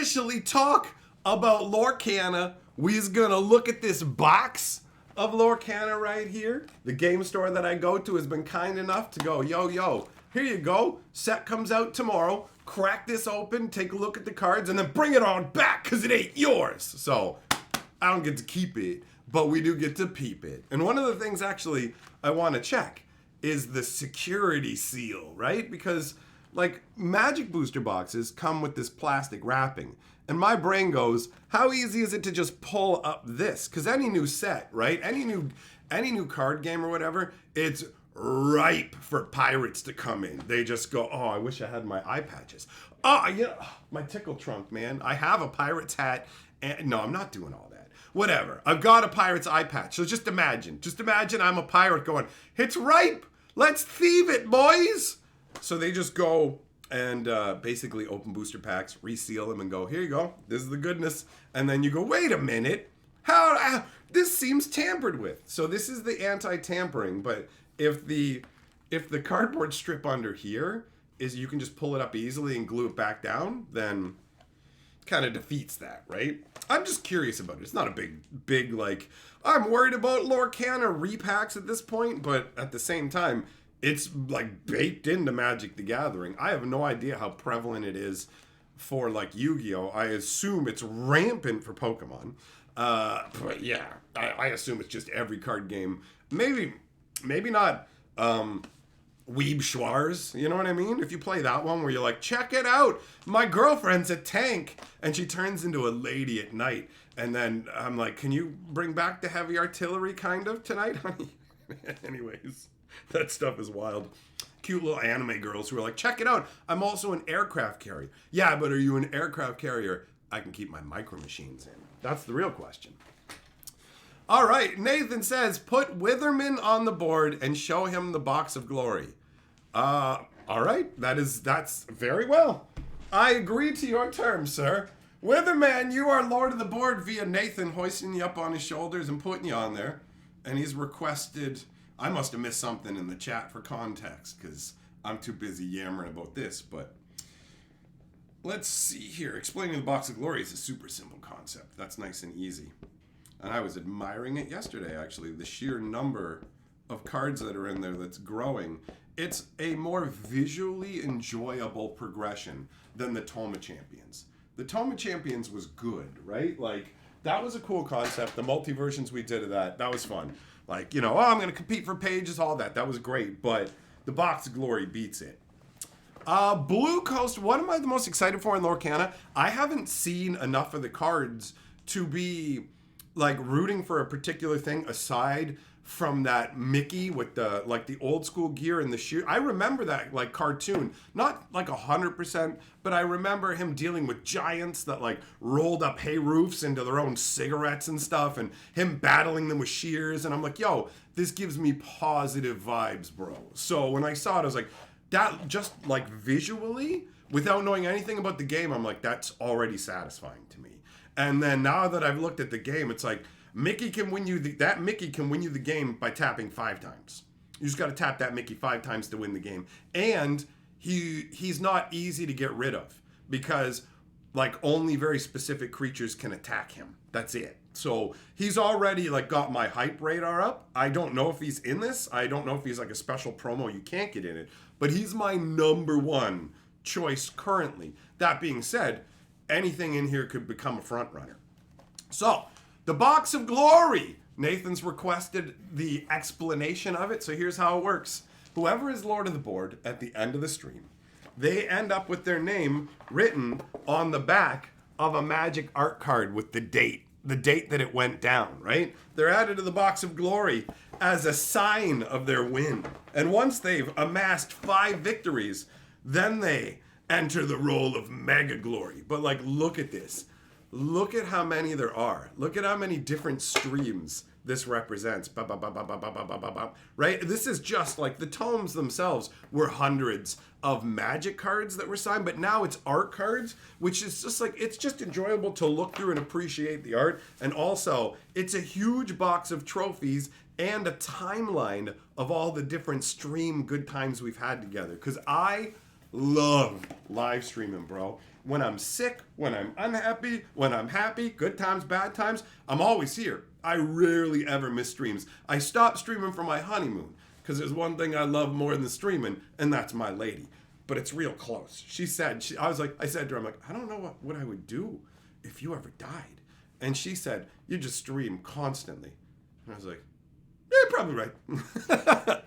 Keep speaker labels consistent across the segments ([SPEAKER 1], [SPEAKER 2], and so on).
[SPEAKER 1] officially talk about Lorcana. We's gonna look at this box of Lorcana right here. The game store that I go to has been kind enough to go, yo, here you go. Set comes out tomorrow. Crack this open, take a look at the cards, and then bring it on back, because it ain't yours. So, I don't get to keep it, but we do get to peep it. And one of the things, actually, I want to check is the security seal, right? Because, like, Magic booster boxes come with this plastic wrapping. And my brain goes, how easy is it to just pull up this? Because any new set, right? Any new card game or whatever, it's ripe for pirates to come in. They just go, oh, I wish I had my eye patches. Oh, yeah, my tickle trunk, man. I have a pirate's hat. And no, I'm not doing all that. Whatever. I've got a pirate's eye patch. So just imagine I'm a pirate going, it's ripe. Let's thieve it, boys. So they just go and basically open booster packs, reseal them, and go, here you go. This is the goodness. And then you go, wait a minute. How this seems tampered with. So this is the anti-tampering, but if the cardboard strip under here is you can just pull it up easily and glue it back down, then kind of defeats that, right? I'm just curious about it. It's not a big like, I'm worried about Lorcana repacks at this point, but at the same time, it's like baked into Magic the Gathering. I have no idea how prevalent it is for like Yu-Gi-Oh! I assume it's rampant for Pokemon. But yeah, I assume it's just every card game. Maybe not Weeb Schwarz, you know what I mean? If you play that one where you're like, check it out, my girlfriend's a tank, and she turns into a lady at night, and then I'm like, can you bring back the heavy artillery kind of tonight, honey? Anyways, that stuff is wild. Cute little anime girls who are like, check it out, I'm also an aircraft carrier. Yeah, but are you an aircraft carrier I can keep my micro machines in? That's the real question. All right, Nathan says, put Witherman on the board and show him the box of glory. All right, that's very well. I agree to your terms, sir. Witherman, you are lord of the board via Nathan hoisting you up on his shoulders and putting you on there. And he's requested, I must have missed something in the chat for context because I'm too busy yammering about this, but let's see here. Explaining the box of glory is a super simple concept. That's nice and easy. And I was admiring it yesterday, actually. The sheer number of cards that are in there that's growing. It's a more visually enjoyable progression than the Toma Champions. The Toma Champions was good, right? Like, that was a cool concept. The multi-versions we did of that was fun. Like, you know, oh, I'm going to compete for pages, all that. That was great. But the Box of Glory beats it. Blue Coast, what am I the most excited for in Lorcana? I haven't seen enough of the cards to be like rooting for a particular thing aside from that Mickey with the like the old school gear and the shoe. I remember that like cartoon, not like 100%, but I remember him dealing with giants that like rolled up hay roofs into their own cigarettes and stuff, and him battling them with shears. And I'm like, yo, this gives me positive vibes, bro. So when I saw it, I was like, that just like visually, without knowing anything about the game, I'm like, that's already satisfying to me. And then now that I've looked at the game, it's like Mickey can win you the game by tapping 5 times. You just got to tap that Mickey 5 times to win the game. And he's not easy to get rid of because like only very specific creatures can attack him. That's it. So he's already like got my hype radar up. I don't know if he's in this. I don't know if he's like a special promo you can't get in it. But he's my number one choice currently. That being said, anything in here could become a front runner. So, the Box of Glory. Nathan's requested the explanation of it, so here's how it works. Whoever is Lord of the Board at the end of the stream, they end up with their name written on the back of a Magic art card with the date that it went down, right? They're added to the Box of Glory as a sign of their win. And once they've amassed 5 victories, then they enter the role of Mega Glory. But like, look at this. Look at how many there are. Look at how many different streams this represents. Right? This is just like the tomes themselves were hundreds of Magic cards that were signed, but now it's art cards, which is just like, it's just enjoyable to look through and appreciate the art. And also, it's a huge box of trophies and a timeline of all the different stream good times we've had together. Because I love live streaming, bro. When I'm sick, when I'm unhappy, when I'm happy, good times, bad times, I'm always here. I rarely ever miss streams. I stopped streaming for my honeymoon because there's one thing I love more than streaming, and that's my lady. But it's real close. She said, I said to her, I'm like, I don't know what I would do if you ever died. And she said, you just stream constantly. And I was like, yeah, probably right.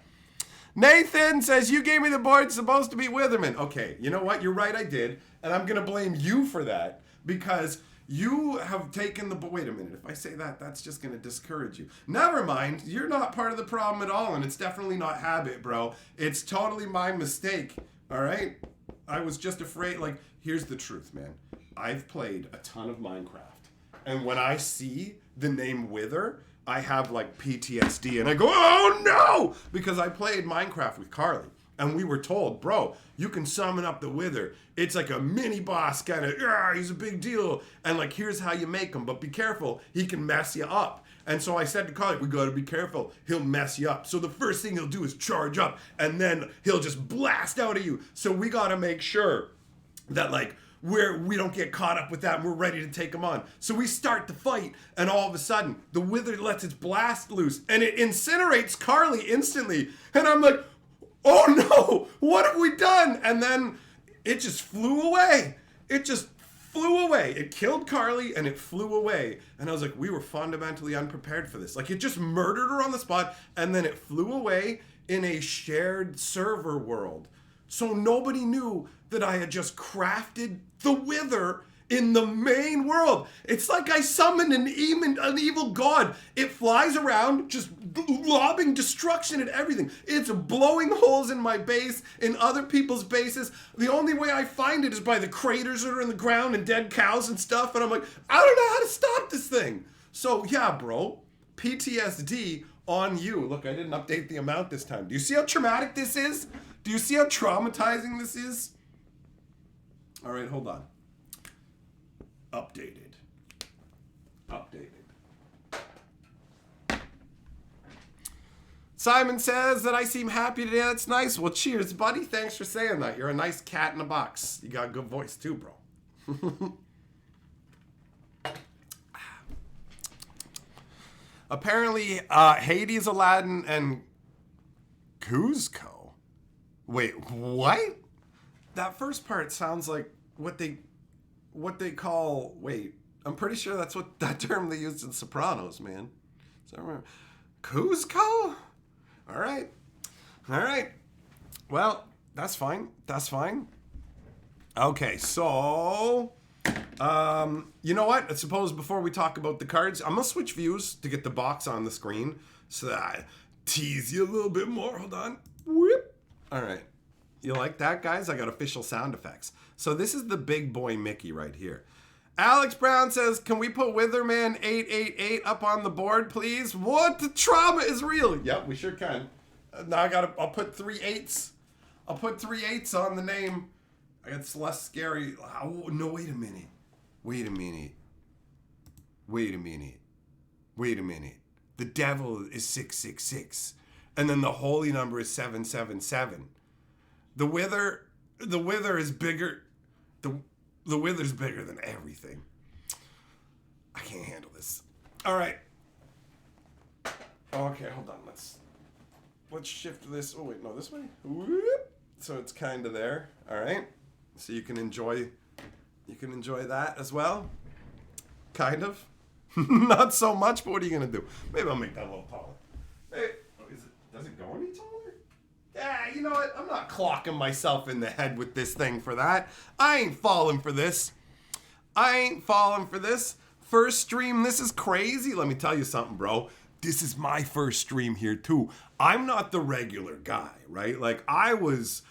[SPEAKER 1] Nathan says, you gave me the board, supposed to be Witherman. Okay, you know what? You're right, I did. And I'm going to blame you for that because you have taken the... Wait a minute. If I say that, that's just going to discourage you. Never mind. You're not part of the problem at all, and it's definitely not habit, bro. It's totally my mistake, all right? I was just afraid. Like, here's the truth, man. I've played a ton of Minecraft, and when I see the name Wither... I have like PTSD and I go, oh no! Because I played Minecraft with Carly and we were told, bro, you can summon up the Wither. It's like a mini boss kind of, yeah, he's a big deal. And like, here's how you make him, but be careful, he can mess you up. And so I said to Carly, we gotta be careful, he'll mess you up. So the first thing he'll do is charge up and then he'll just blast out at you. So we gotta make sure that like, we don't get caught up with that and we're ready to take them on. So we start the fight and all of a sudden the Wither lets its blast loose and it incinerates Carly instantly. And I'm like, oh no, what have we done? And then it just flew away. It just flew away. It killed Carly and it flew away. And I was like, we were fundamentally unprepared for this. Like it just murdered her on the spot and then it flew away in a shared server world. So nobody knew that I had just crafted the Wither in the main world. It's like I summoned an evil god. It flies around just lobbing destruction at everything. It's blowing holes in my base, in other people's bases. The only way I find it is by the craters that are in the ground and dead cows and stuff. And I'm like, I don't know how to stop this thing. So yeah, bro, PTSD on you. Look, I didn't update the amount this time. Do you see how traumatic this is? Do you see how traumatizing this is? All right, hold on. Updated. Simon says that I seem happy today. That's nice. Well, cheers, buddy. Thanks for saying that. You're a nice cat in a box. You got a good voice too, bro. Apparently, Hades, Aladdin, and Cuzco. Wait, what? That first part sounds like what they call... Wait, I'm pretty sure that's what that term they used in Sopranos, man. So, Cuzco? All right. Well, that's fine. Okay, so... you know what? I suppose before we talk about the cards, I'm going to switch views to get the box on the screen so that I tease you a little bit more. Hold on. Whoop. All right. You like that, guys? I got official sound effects. So this is the big boy Mickey right here. Alex Brown says, can we put Witherman 888 up on the board, please? What? The trauma is real. Yep, we sure can. Now I'll put 3 8s. I'll put 3 8s on the name. It's less scary. Oh, no, wait a minute. The devil is 666. And then the holy number is 777. The Wither is bigger. The Wither's bigger than everything. I can't handle this. All right. Okay, hold on. Let's shift this. Oh wait, no, this way. Whoop. So it's kind of there. All right. So you can enjoy that as well. Kind of. Not so much, but what are you gonna do? Maybe I'll make that a little taller. Hey, does it go any taller? Yeah, you know what? I'm not clocking myself in the head with this thing for that. I ain't falling for this. First stream, this is crazy. Let me tell you something, bro. This is my first stream here too. I'm not the regular guy, right? Like I was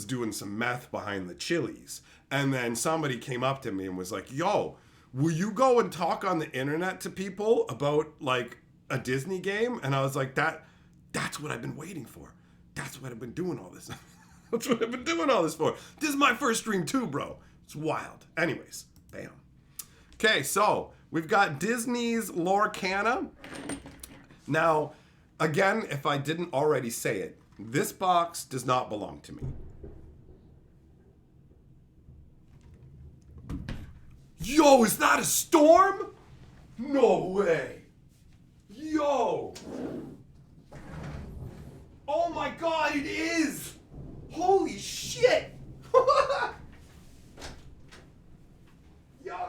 [SPEAKER 1] doing some meth behind the chilies, and then somebody came up to me and was like, yo, will you go and talk on the internet to people about like a Disney game? And I was like, that's what I've been waiting for. That's what I've been doing all this. That's what I've been doing all this for. This is my first stream too, bro. It's wild. Anyways, bam. Okay, so we've got Disney's Lorcana. Now, again, if I didn't already say it, this box does not belong to me. Yo, is that a storm? No way. Yo. Oh my god, it is. Holy shit. Yo,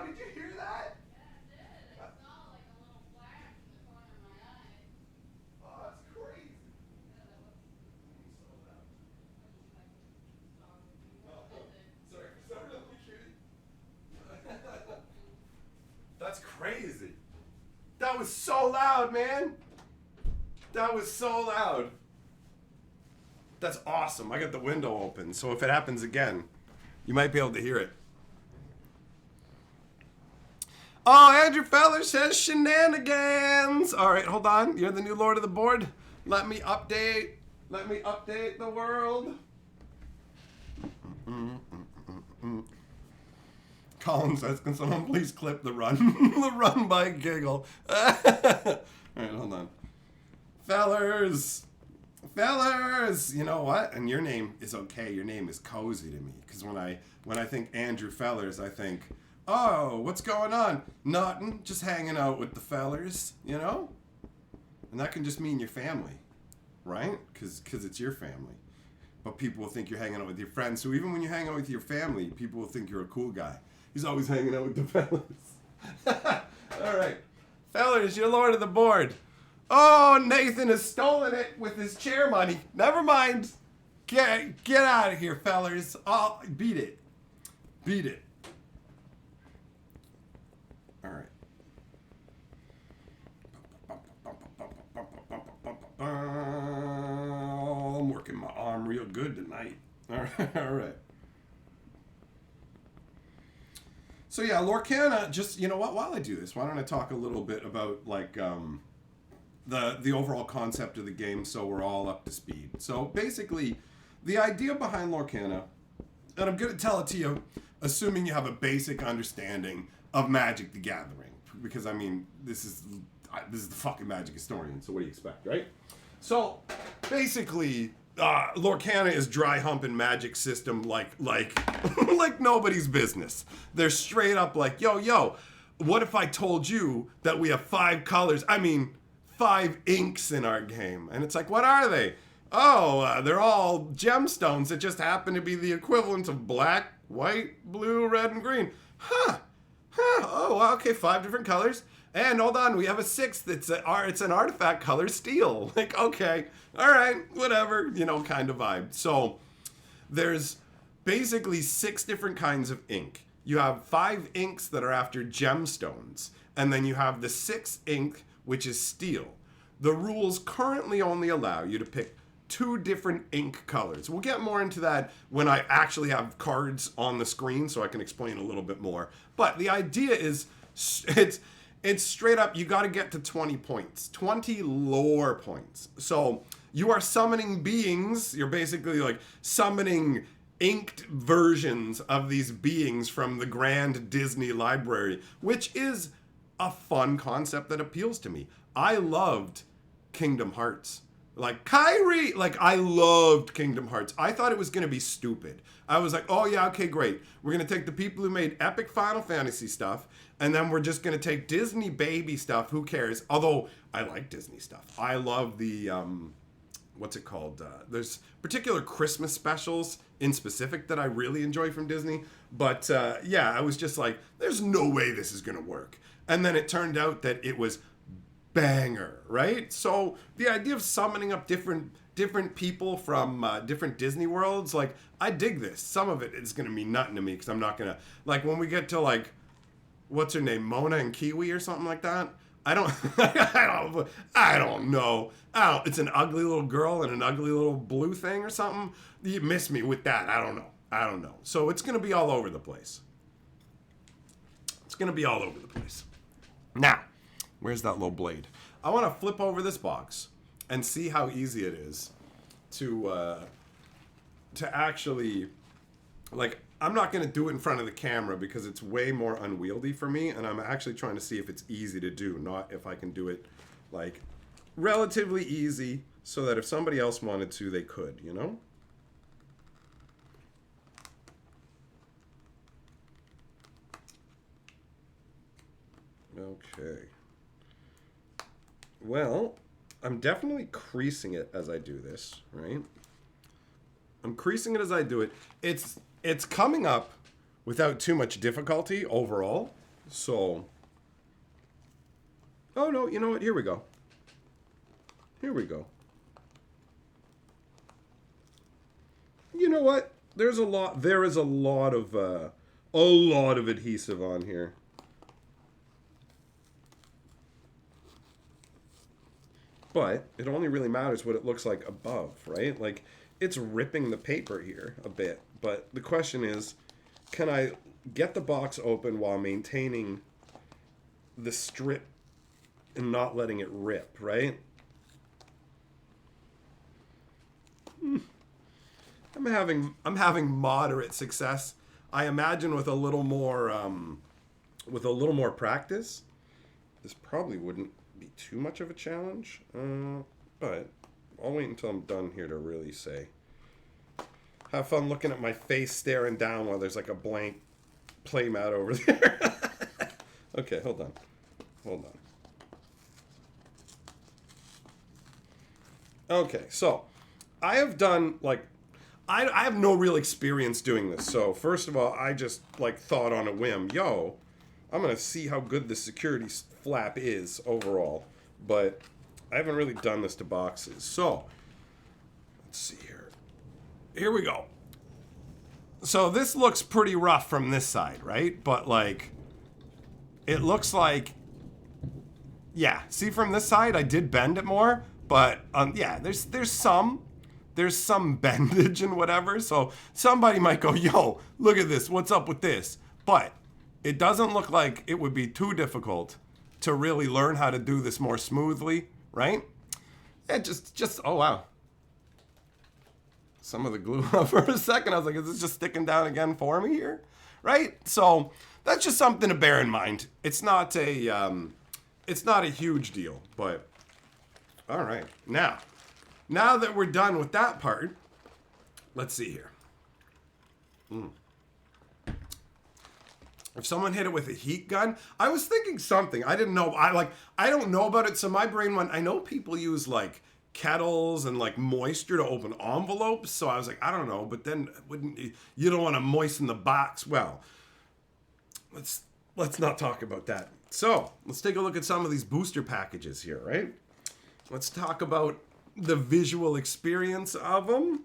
[SPEAKER 1] did you hear that? Oh, that's crazy. That's crazy. That was so loud, man. That was so loud. That's awesome. I got the window open, so if it happens again, you might be able to hear it. Oh, Andrew Feller says shenanigans. All right, hold on. You're the new lord of the board. Let me update. Let me update the world. Colin says, can someone please clip the run? The run by Giggle. All right, hold on. Fellers. Fellers. You know what? And your name is okay. Your name is cozy to me. Because when I think Andrew Fellers, I think, oh, what's going on? Nothing. Just hanging out with the fellers, you know? And that can just mean your family, right? Because it's your family. But people will think you're hanging out with your friends. So even when you hang out with your family, people will think you're a cool guy. He's always hanging out with the fellas. All right. Fellers, you're lord of the board. Oh, Nathan has stolen it with his chair money. Never mind. Get out of here, fellers. Oh, beat it. Beat it. All right. I'm working my arm real good tonight. All right. So yeah, Lorcana, just, you know what, while I do this, why don't I talk a little bit about, like, the overall concept of the game so we're all up to speed. So basically, the idea behind Lorcana, and I'm going to tell it to you, assuming you have a basic understanding of Magic the Gathering. Because, I mean, this is the fucking Magic historian, so what do you expect, right? So, basically, Lorcana is dry humping Magic system like nobody's business. They're straight up like, yo, what if I told you that we have 5 colors, 5 inks in our game? And it's like, what are they? Oh, they're all gemstones that just happen to be the equivalent of black, white, blue, red, and green. Huh. Oh, okay, 5 different colors. And hold on, we have a 6th. It's an artifact color, steel. Like, okay, all right, whatever, kind of vibe. So there's basically 6 different kinds of ink. You have 5 inks that are after gemstones, and then you have the 6th ink, which is steel. The rules currently only allow you to pick 2 different ink colors. We'll get more into that when I actually have cards on the screen so I can explain a little bit more. But the idea is, it's straight up, you got to get to 20 points, 20 lore points. So you are summoning beings. You're basically like summoning inked versions of these beings from the grand Disney library, which is a fun concept that appeals to me. I loved Kingdom Hearts. Like Kyrie, I loved Kingdom Hearts. I thought it was going to be stupid. I was like, oh yeah, okay, great. We're going to take the people who made epic Final Fantasy stuff, and then we're just going to take Disney baby stuff. Who cares? Although, I like Disney stuff. I love the, what's it called? There's particular Christmas specials in specific that I really enjoy from Disney. But yeah, I was just like, there's no way this is going to work. And then it turned out that it was banger, right? So the idea of summoning up different people from different Disney worlds, like, I dig this. Some of it is going to mean nothing to me because I'm not going to, like, when we get to, like, what's her name, Mona and Kiwi or something like that, I don't know. It's an ugly little girl and an ugly little blue thing or something. You miss me with that. I don't know. So it's going to be all over the place. Now, where's that little blade? I want to flip over this box and see how easy it is to actually, like, I'm not going to do it in front of the camera because it's way more unwieldy for me, and I'm actually trying to see if it's easy to do, not if I can do it, like, relatively easy so that if somebody else wanted to, they could, you know? Okay. Well, I'm definitely creasing it as I do this, right? I'm creasing it as I do it. It's coming up without too much difficulty overall. So, oh no, you know what? Here we go. Here we go. You know what? There is a lot of adhesive on here. But it only really matters what it looks like above, right? Like, it's ripping the paper here a bit. But the question is, can I get the box open while maintaining the strip and not letting it rip, right? I'm having moderate success. I imagine with a little more practice, this probably wouldn't be too much of a challenge. But I'll wait until I'm done here to really say. Have fun looking at my face staring down while there's like a blank playmat over there. Okay, hold on. Okay, so I have done like I have no real experience doing this. So first of all, I just like thought on a whim, yo, I'm gonna see how good the security flap is overall. But I haven't really done this to boxes. So let's see here. Here we go. So this looks pretty rough from this side, right? But like, it looks like, yeah. See, from this side, I did bend it more, but yeah, there's some bendage and whatever. So somebody might go, yo, look at this. What's up with this? But it doesn't look like it would be too difficult to really learn how to do this more smoothly, right? Yeah, just oh wow. Some of the glue for a second. I was like, is this just sticking down again for me here? Right? So that's just something to bear in mind. It's not a huge deal, but all right. Now that we're done with that part, let's see here. If someone hit it with a heat gun, I was thinking something. I didn't know. I don't know about it. So my brain went, I know people use like kettles and like moisture to open envelopes. So I was like, I don't know. But then you don't want to moisten the box. Well, let's not talk about that. So let's take a look at some of these booster packages here, right? Let's talk about the visual experience of them.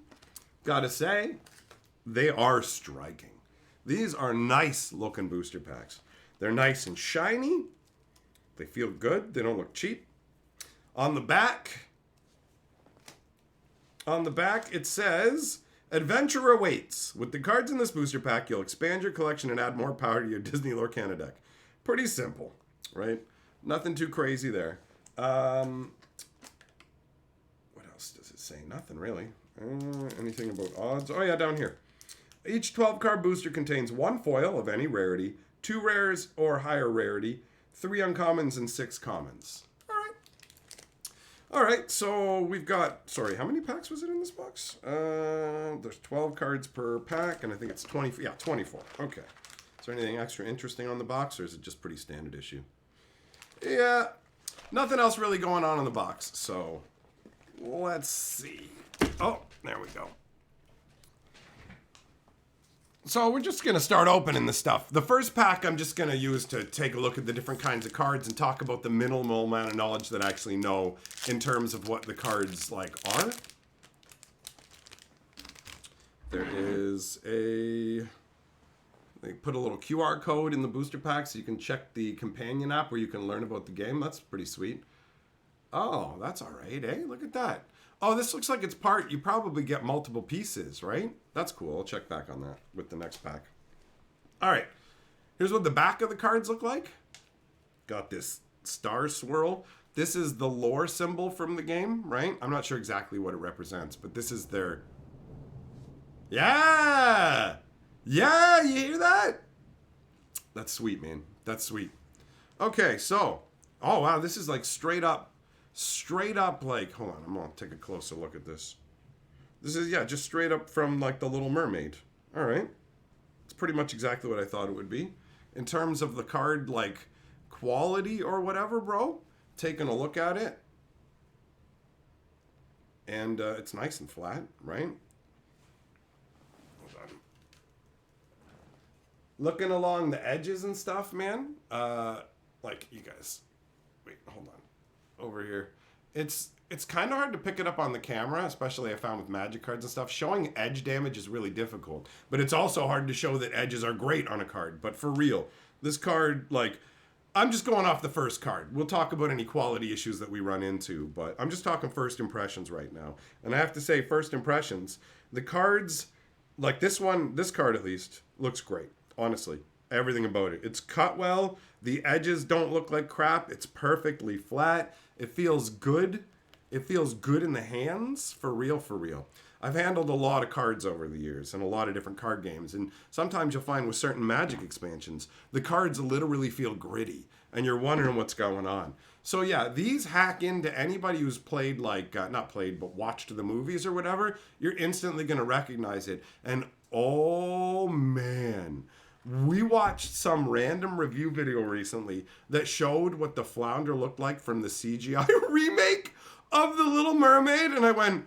[SPEAKER 1] Gotta say, they are striking. These are nice looking booster packs. They're nice and shiny. They feel good. They don't look cheap. On the back, it says, adventure awaits. With the cards in this booster pack, you'll expand your collection and add more power to your Disney Lorcana deck. Pretty simple, right? Nothing too crazy there. What else does it say? Nothing really. Anything about odds? Oh yeah, down here. Each 12-card booster contains 1 foil of any rarity, 2 rares or higher rarity, 3 uncommons, and 6 commons. All right, so we've got, sorry, how many packs was it in this box? There's 12 cards per pack, and I think it's 20, yeah, 24. Okay. Is there anything extra interesting on the box, or is it just pretty standard issue? Yeah, nothing else really going on in the box, so let's see. Oh, there we go. So we're just going to start opening the stuff. The first pack I'm just going to use to take a look at the different kinds of cards and talk about the minimal amount of knowledge that I actually know in terms of what the cards like are. There is they put a little QR code in the booster pack so you can check the companion app where you can learn about the game. That's pretty sweet. Oh, that's all right, eh? Look at that. Oh, this looks like it's part, you probably get multiple pieces, right? That's cool. I'll check back on that with the next pack. All right. Here's what the back of the cards look like. Got this star swirl. This is the lore symbol from the game, right? I'm not sure exactly what it represents, but this is their... Yeah! Yeah, you hear that? That's sweet, man. That's sweet. Okay, so... Oh, wow, this is like straight up like, hold on, I'm gonna take a closer look at this. This is, yeah, just straight up from like the Little Mermaid. All right. It's pretty much exactly what I thought it would be. In terms of the card, like quality or whatever, bro. Taking a look at it. And it's nice and flat, right? Hold on. Looking along the edges and stuff, man. Like, you guys. Wait, hold on. Over here. It's kind of hard to pick it up on the camera, especially I found with Magic cards and stuff. Showing edge damage is really difficult. But it's also hard to show that edges are great on a card. But for real, this card, like, I'm just going off the first card. We'll talk about any quality issues that we run into, but I'm just talking first impressions right now. And I have to say, first impressions, the cards, like this one, this card at least, looks great. Honestly, everything about it. It's cut well. The edges don't look like crap. It's perfectly flat. It feels good. It feels good in the hands, for real, for real. I've handled a lot of cards over the years and a lot of different card games. And sometimes you'll find with certain Magic expansions, the cards literally feel gritty and you're wondering what's going on. So yeah, these hack into anybody who's played, like, not played, but watched the movies or whatever. You're instantly going to recognize it. And oh man, we watched some random review video recently that showed what the Flounder looked like from the CGI remake of The Little Mermaid. And I went,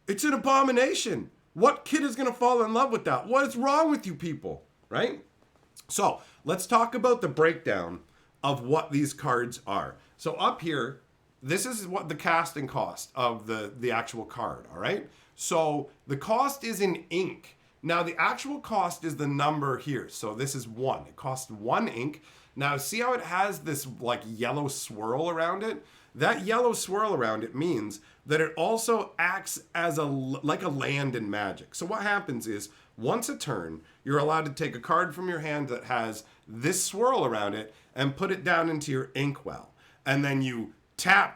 [SPEAKER 1] it's an abomination. What kid is going to fall in love with that? What is wrong with you people, right? So let's talk about the breakdown of what these cards are. So up here, this is what the casting cost of the actual card, all right? So the cost is in ink. Now the actual cost is the number here. So this is 1. It costs 1 ink. Now see how it has this like yellow swirl around it? That yellow swirl around it means that it also acts as like a land in Magic. So what happens is, once a turn, you're allowed to take a card from your hand that has this swirl around it and put it down into your inkwell. And then you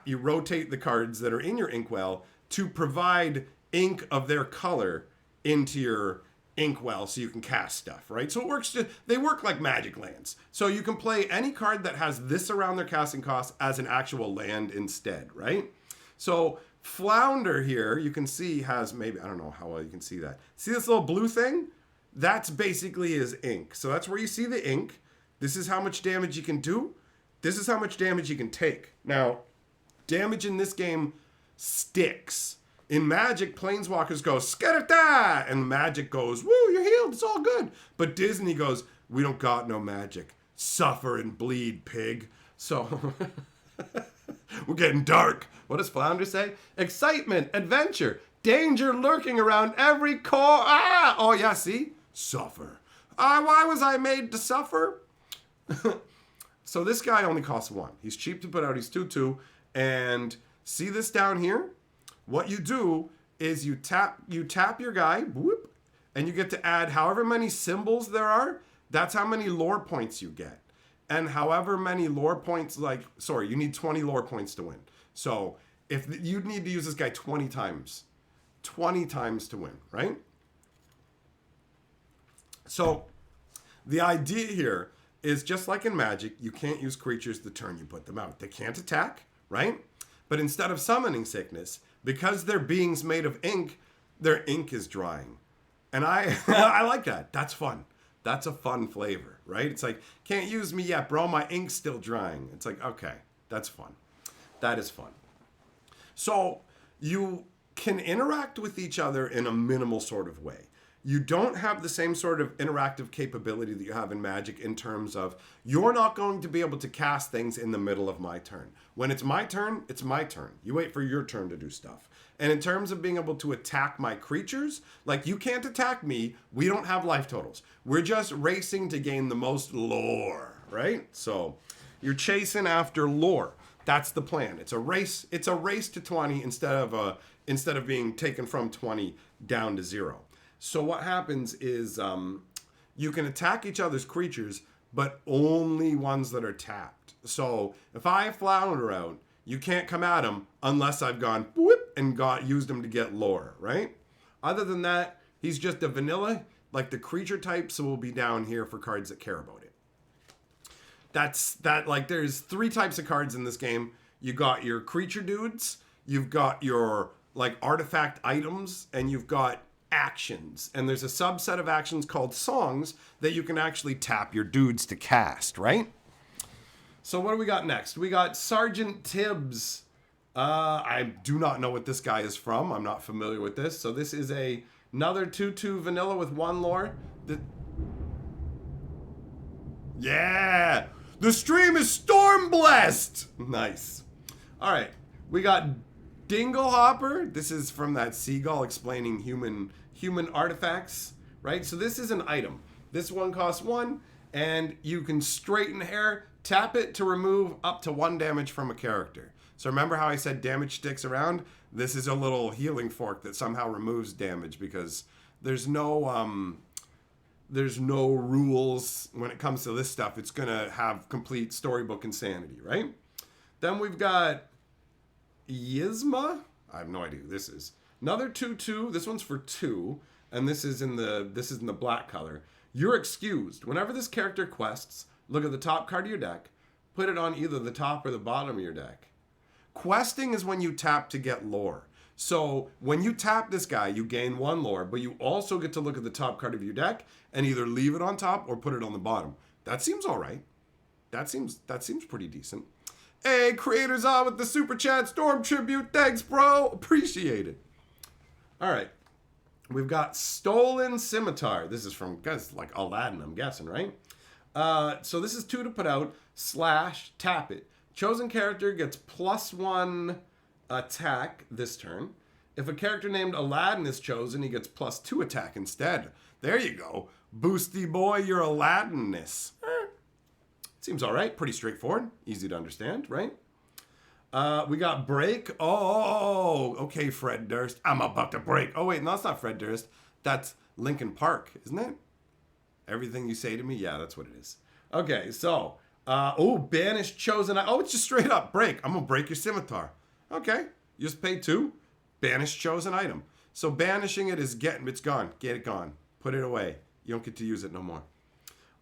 [SPEAKER 1] rotate the cards that are in your inkwell to provide ink of their color into your inkwell so you can cast stuff, right? So it works, they work like Magic lands. So you can play any card that has this around their casting cost as an actual land instead, right? So Flounder here, you can see has maybe, I don't know how well you can see that. See this little blue thing? That's basically his ink. So that's where you see the ink. This is how much damage you can do. This is how much damage you can take. Now, damage in this game sticks. In Magic, Planeswalkers go, scatter, and Magic goes, woo, you're healed, it's all good. But Disney goes, we don't got no magic. Suffer and bleed, pig. So, we're getting dark. What does Flounder say? Excitement, adventure, danger lurking around every core. Ah! Oh, yeah, see? Suffer. Why was I made to suffer? So this guy only costs 1. He's cheap to put out. He's 2/2. And see this down here? What you do is you tap your guy, whoop, and you get to add however many symbols there are. That's how many lore points you get. And however many lore points, you need 20 lore points to win. So if you'd need to use this guy 20 times to win, right? So the idea here is just like in Magic, you can't use creatures the turn you put them out. They can't attack, right? But instead of summoning sickness, because they're beings made of ink, their ink is drying. And I I like that. That's fun. That's a fun flavor, right? It's like, can't use me yet, bro. My ink's still drying. It's like, okay, that's fun. That is fun. So you can interact with each other in a minimal sort of way. You don't have the same sort of interactive capability that you have in Magic in terms of you're not going to be able to cast things in the middle of my turn. When it's my turn, it's my turn. You wait for your turn to do stuff. And in terms of being able to attack my creatures, like you can't attack me. We don't have life totals. We're just racing to gain the most lore, right? So you're chasing after lore. That's the plan. It's a race. It's a race to 20 instead of being taken from 20 down to 0. So what happens is you can attack each other's creatures, but only ones that are tapped. So if I Flounder out, you can't come at him unless I've gone whoop and used him to get lore, right? Other than that, he's just a vanilla. Like the creature types will be down here for cards that care about it. There's 3 types of cards in this game. You got your creature dudes, you've got your like artifact items, and you've got actions. And there's a subset of actions called songs that you can actually tap your dudes to cast, right? So what do we got next? We got Sergeant Tibbs. I do not know what this guy is from. I'm not familiar with this. So this is another 2/2 vanilla with 1 lore. Yeah! The stream is storm blessed! Nice. Alright. We got Dinglehopper. This is from that seagull explaining human artifacts. Right? So this is an item. This one costs 1. And you can straighten hair, tap it to remove up to 1 damage from a character. So remember how I said damage sticks around? This is a little healing fork that somehow removes damage because there's no rules when it comes to this stuff. It's going to have complete storybook insanity, right? Then we've got Yzma. I have no idea who this is. Another 2/2. This one's for 2, and this is in the black color. You're excused. Whenever this character quests, look at the top card of your deck, put it on either the top or the bottom of your deck. Questing is when you tap to get lore. So when you tap this guy, you gain 1 lore, but you also get to look at the top card of your deck and either leave it on top or put it on the bottom. That seems all right. That seems pretty decent. Hey, Creators On with the Super Chat Storm Tribute. Thanks, bro. Appreciate it. All right. We've got Stolen Scimitar. This is from, guys, like Aladdin, I'm guessing, right? So this is 2 to put out, / tap it. Chosen character gets +1 attack this turn. If a character named Aladdin is chosen, he gets +2 attack instead. There you go. Boosty boy, your Aladdin-ness. Seems all right. Pretty straightforward. Easy to understand, right? We got Break. Oh, okay, Fred Durst. I'm about to break. Oh, wait, no, that's not Fred Durst. That's Linkin Park, isn't it? Everything You Say to Me? Yeah, that's what it is. Okay, so, Banish Chosen. Oh, it's just straight up break. I'm going to break your scimitar. Okay, you just pay 2. Banish Chosen item. So banishing it is it's gone. Get it gone. Put it away. You don't get to use it no more.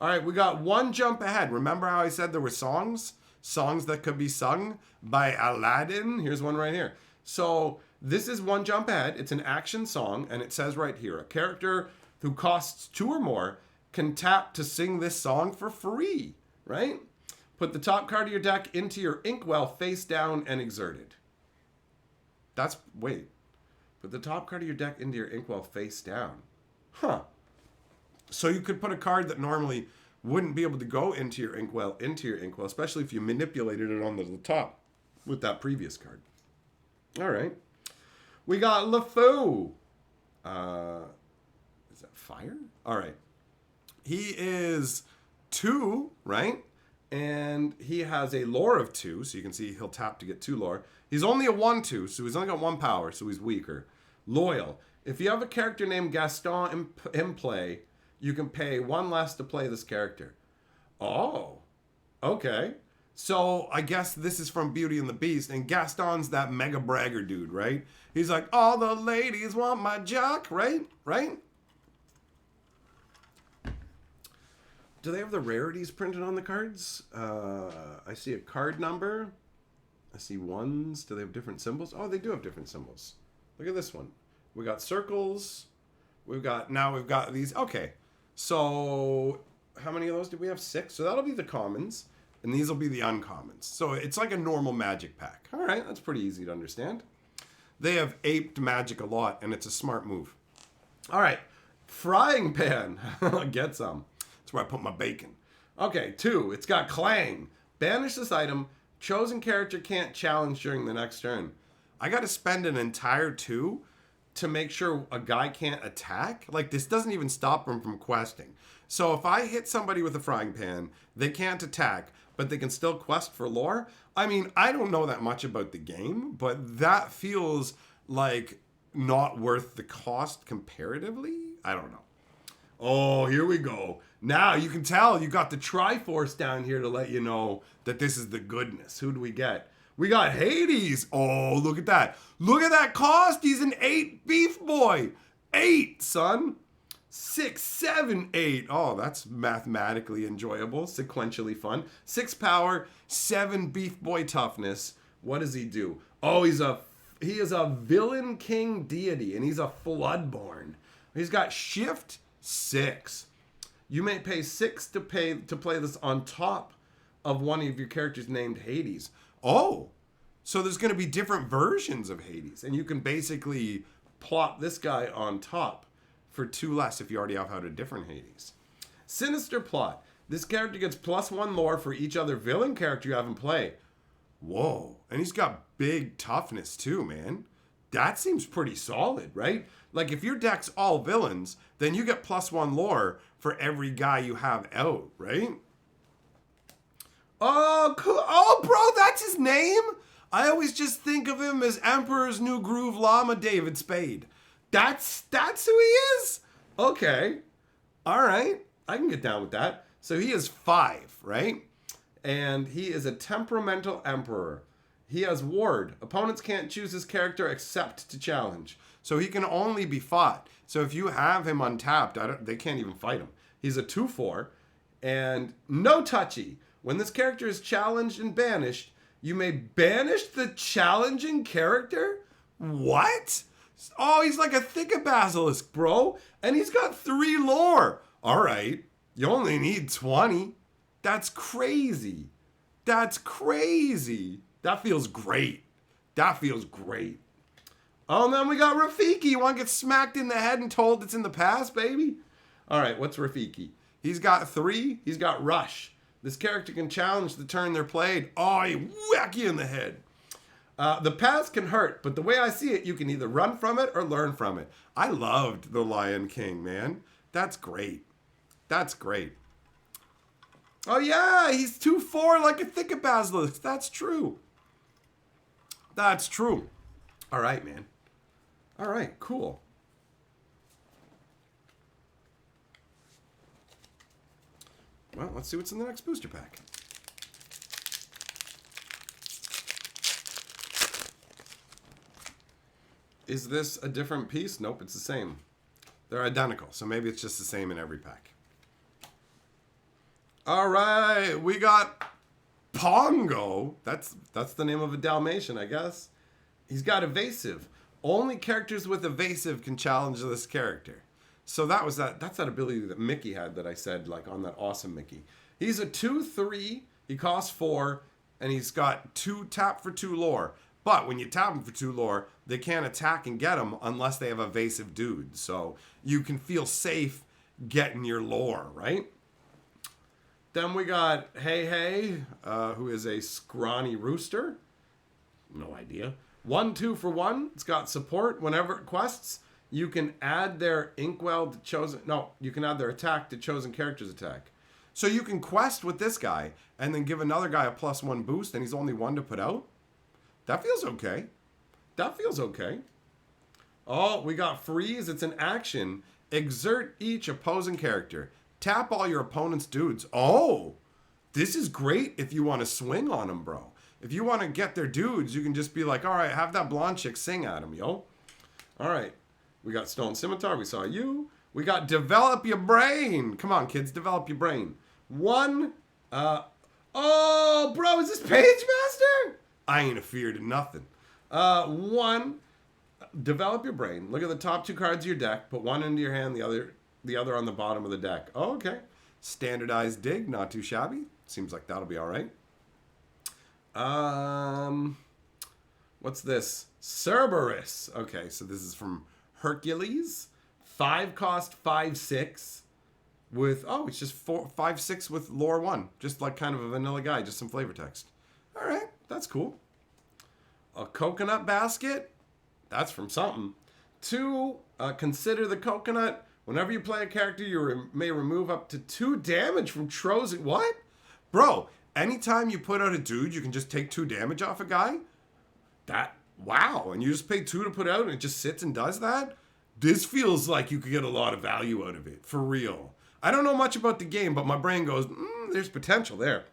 [SPEAKER 1] All right, we got One Jump Ahead. Remember how I said there were songs? Songs that could be sung by Aladdin. Here's one right here. So this is One Jump Ahead. It's an action song, and it says right here, a character who costs 2 or more can tap to sing this song for free, right? Put the top card of your deck into your inkwell face down and exerted. Put the top card of your deck into your inkwell face down. Huh. So you could put a card that normally wouldn't be able to go into your inkwell, especially if you manipulated it on the top with that previous card. All right. We got LeFou. Is that fire? All right. He is 2, right? And he has a lore of 2, so you can see he'll tap to get 2 lore. He's only a 1/2, so he's only got 1 power, so he's weaker. Loyal. If you have a character named Gaston in play, you can pay 1 less to play this character. Oh, okay. So I guess this is from Beauty and the Beast, and Gaston's that mega bragger dude, right? He's like, all the ladies want my jock, right? Right? Do they have the rarities printed on the cards? I see a card number. I see ones. Do they have different symbols? Oh, they do have different symbols. Look at this one. We got circles. Now we've got these. Okay. So how many of those did we have? 6. So that'll be the commons, and these will be the uncommons. So it's like a normal magic pack. All right, that's pretty easy to understand. They have aped magic a lot, and it's a smart move. All right, frying pan. Get some. That's where I put my bacon. Okay, 2. It's got clang. Banish this item. Chosen character can't challenge during the next turn. I got to spend an entire 2 to make sure a guy can't attack. Like, this doesn't even stop him from questing. So if I hit somebody with a frying pan, they can't attack, but they can still quest for lore. I mean, I don't know that much about the game, but that feels like not worth the cost comparatively. I don't know. Oh, here we go. Now you can tell you got the Triforce down here to let you know that this is the goodness. Who do we get? We got Hades. Oh, look at that. Look at that cost. He's an 8 beef boy. 8, son. 6, 7, 8. Oh, that's mathematically enjoyable. Sequentially fun. 6 power, 7 beef boy toughness. What does he do? Oh, he is a villain king deity, and he's a floodborn. He's got shift 6. You may pay 6 to play this on top of one of your characters named Hades. Oh, so there's going to be different versions of Hades, and you can basically plop this guy on top for 2 less if you already have had a different Hades. Sinister plot. This character gets +1 lore for each other villain character you have in play. Whoa. And he's got big toughness too, man. That seems pretty solid, right? Like if your deck's all villains, then you get +1 lore for every guy you have out, right? Oh, cool. Oh, bro, that's his name? I always just think of him as Emperor's New Groove Llama David Spade. That's who he is? Okay. All right. I can get down with that. So he is 5, right? And he is a temperamental emperor. He has ward. Opponents can't choose his character except to challenge. So he can only be fought. So if you have him untapped, they can't even fight him. He's a 2/4 and no touchy. When this character is challenged and banished, you may banish the challenging character? What? Oh, he's like a Thicket Basilisk, bro. And he's got 3 lore. All right. You only need 20. That's crazy. That's crazy. That feels great. That feels great. Oh, and then we got Rafiki. You want to get smacked in the head and told it's in the past, baby? All right, what's Rafiki? He's got 3. He's got Rush. This character can challenge the turn they're played. Oh, he whack you in the head. The past can hurt, but the way I see it, you can either run from it or learn from it. I loved the Lion King, man. That's great. That's great. Oh, yeah, he's 2/4 like a Thicket Basilisk. That's true. That's true. All right, man. All right, cool. Well, let's see what's in the next booster pack. Is this a different piece? Nope, it's the same. They're identical, so maybe it's just the same in every pack. All right, we got Pongo. That's the name of a Dalmatian, I guess. He's got evasive. Only characters with evasive can challenge this character. So that's that ability that Mickey had that I said, like on that awesome Mickey. He's a 2/3, he costs 4, and he's got 2 tap for 2 lore. But when you tap him for 2 lore, they can't attack and get him unless they have evasive dudes. So you can feel safe getting your lore, right? Then we got Hey Hey, who is a scrawny rooster. No idea. 1/2 for 1. It's got support. Whenever it quests, you can add their Inkwell to chosen... No, you can add their attack to chosen character's attack. So you can quest with this guy and then give another guy a +1 boost and he's only 1 to put out. That feels okay. That feels okay. Oh, we got Freeze. It's an action. Exert each opposing character. Tap all your opponent's dudes. Oh, this is great if you want to swing on them, bro. If you want to get their dudes, you can just be like, all right, have that blonde chick sing at him, yo. All right. We got Stone Scimitar. We saw you. We got Develop Your Brain. Come on, kids. Develop your brain. 1. Oh, bro, is this Page Master? I ain't afeared of nothing. 1. Develop your brain. Look at the top 2 cards of your deck. Put 1 into your hand, the other on the bottom of the deck. Oh, okay. Standardized dig. Not too shabby. Seems like that'll be all right. What's this? Cerberus. Okay, so this is from Hercules. 5 cost 5/6 with it's just 5/6 with lore 1. Just like kind of a vanilla guy, just some flavor text. All right, that's cool. A coconut basket. That's from something. 2, consider the coconut. Whenever you play a character, you may remove up to 2 damage from Trozen. What? Bro, anytime you put out a dude, you can just take 2 damage off a guy? Wow. And you just pay 2 to put out and it just sits and does that? This feels like you could get a lot of value out of it. For real. I don't know much about the game, but my brain goes, there's potential there.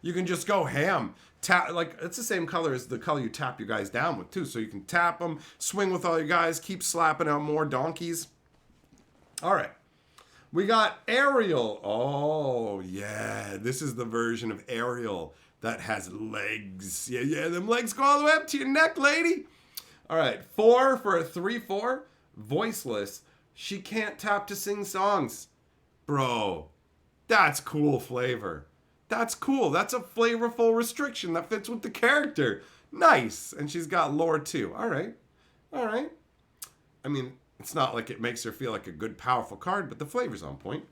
[SPEAKER 1] You can just go ham. Tap, like, it's the same color as the color you tap your guys down with, too. So you can tap them, swing with all your guys, keep slapping out more donkeys. All right. We got Ariel. Oh, yeah. This is the version of Ariel that has legs. Yeah, them legs go all the way up to your neck, lady. All right. 4 for a 3/4. Voiceless. She can't tap to sing songs. Bro, that's cool flavor. That's cool. That's a flavorful restriction that fits with the character. Nice. And she's got lore too. All right. All right. I mean, it's not like it makes her feel like a good, powerful card, but the flavor's on point.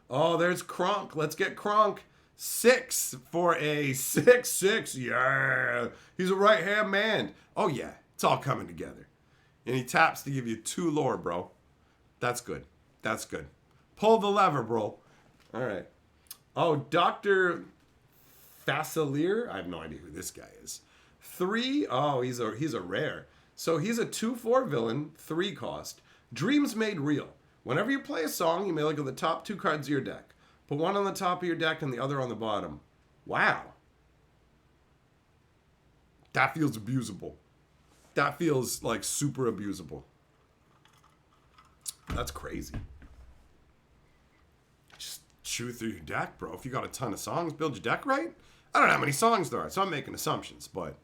[SPEAKER 1] Oh, there's Kronk. Let's get Kronk. 6 for a 6/6. Yeah. He's a right-hand man. Oh, yeah. It's all coming together. And he taps to give you 2 lore, bro. That's good. That's good. Pull the lever, bro. All right. Oh, Dr. Facilier. I have no idea who this guy is. 3. Oh, he's a rare. So he's a 2/4 villain, 3 cost. Dreams Made Real. Whenever you play a song, you may look at the top 2 cards of your deck. Put one on the top of your deck and the other on the bottom. Wow. That feels abusable. That feels like super abusable. That's crazy. Just chew through your deck, bro. If you got a ton of songs, build your deck right. I don't know how many songs there are, so I'm making assumptions, but...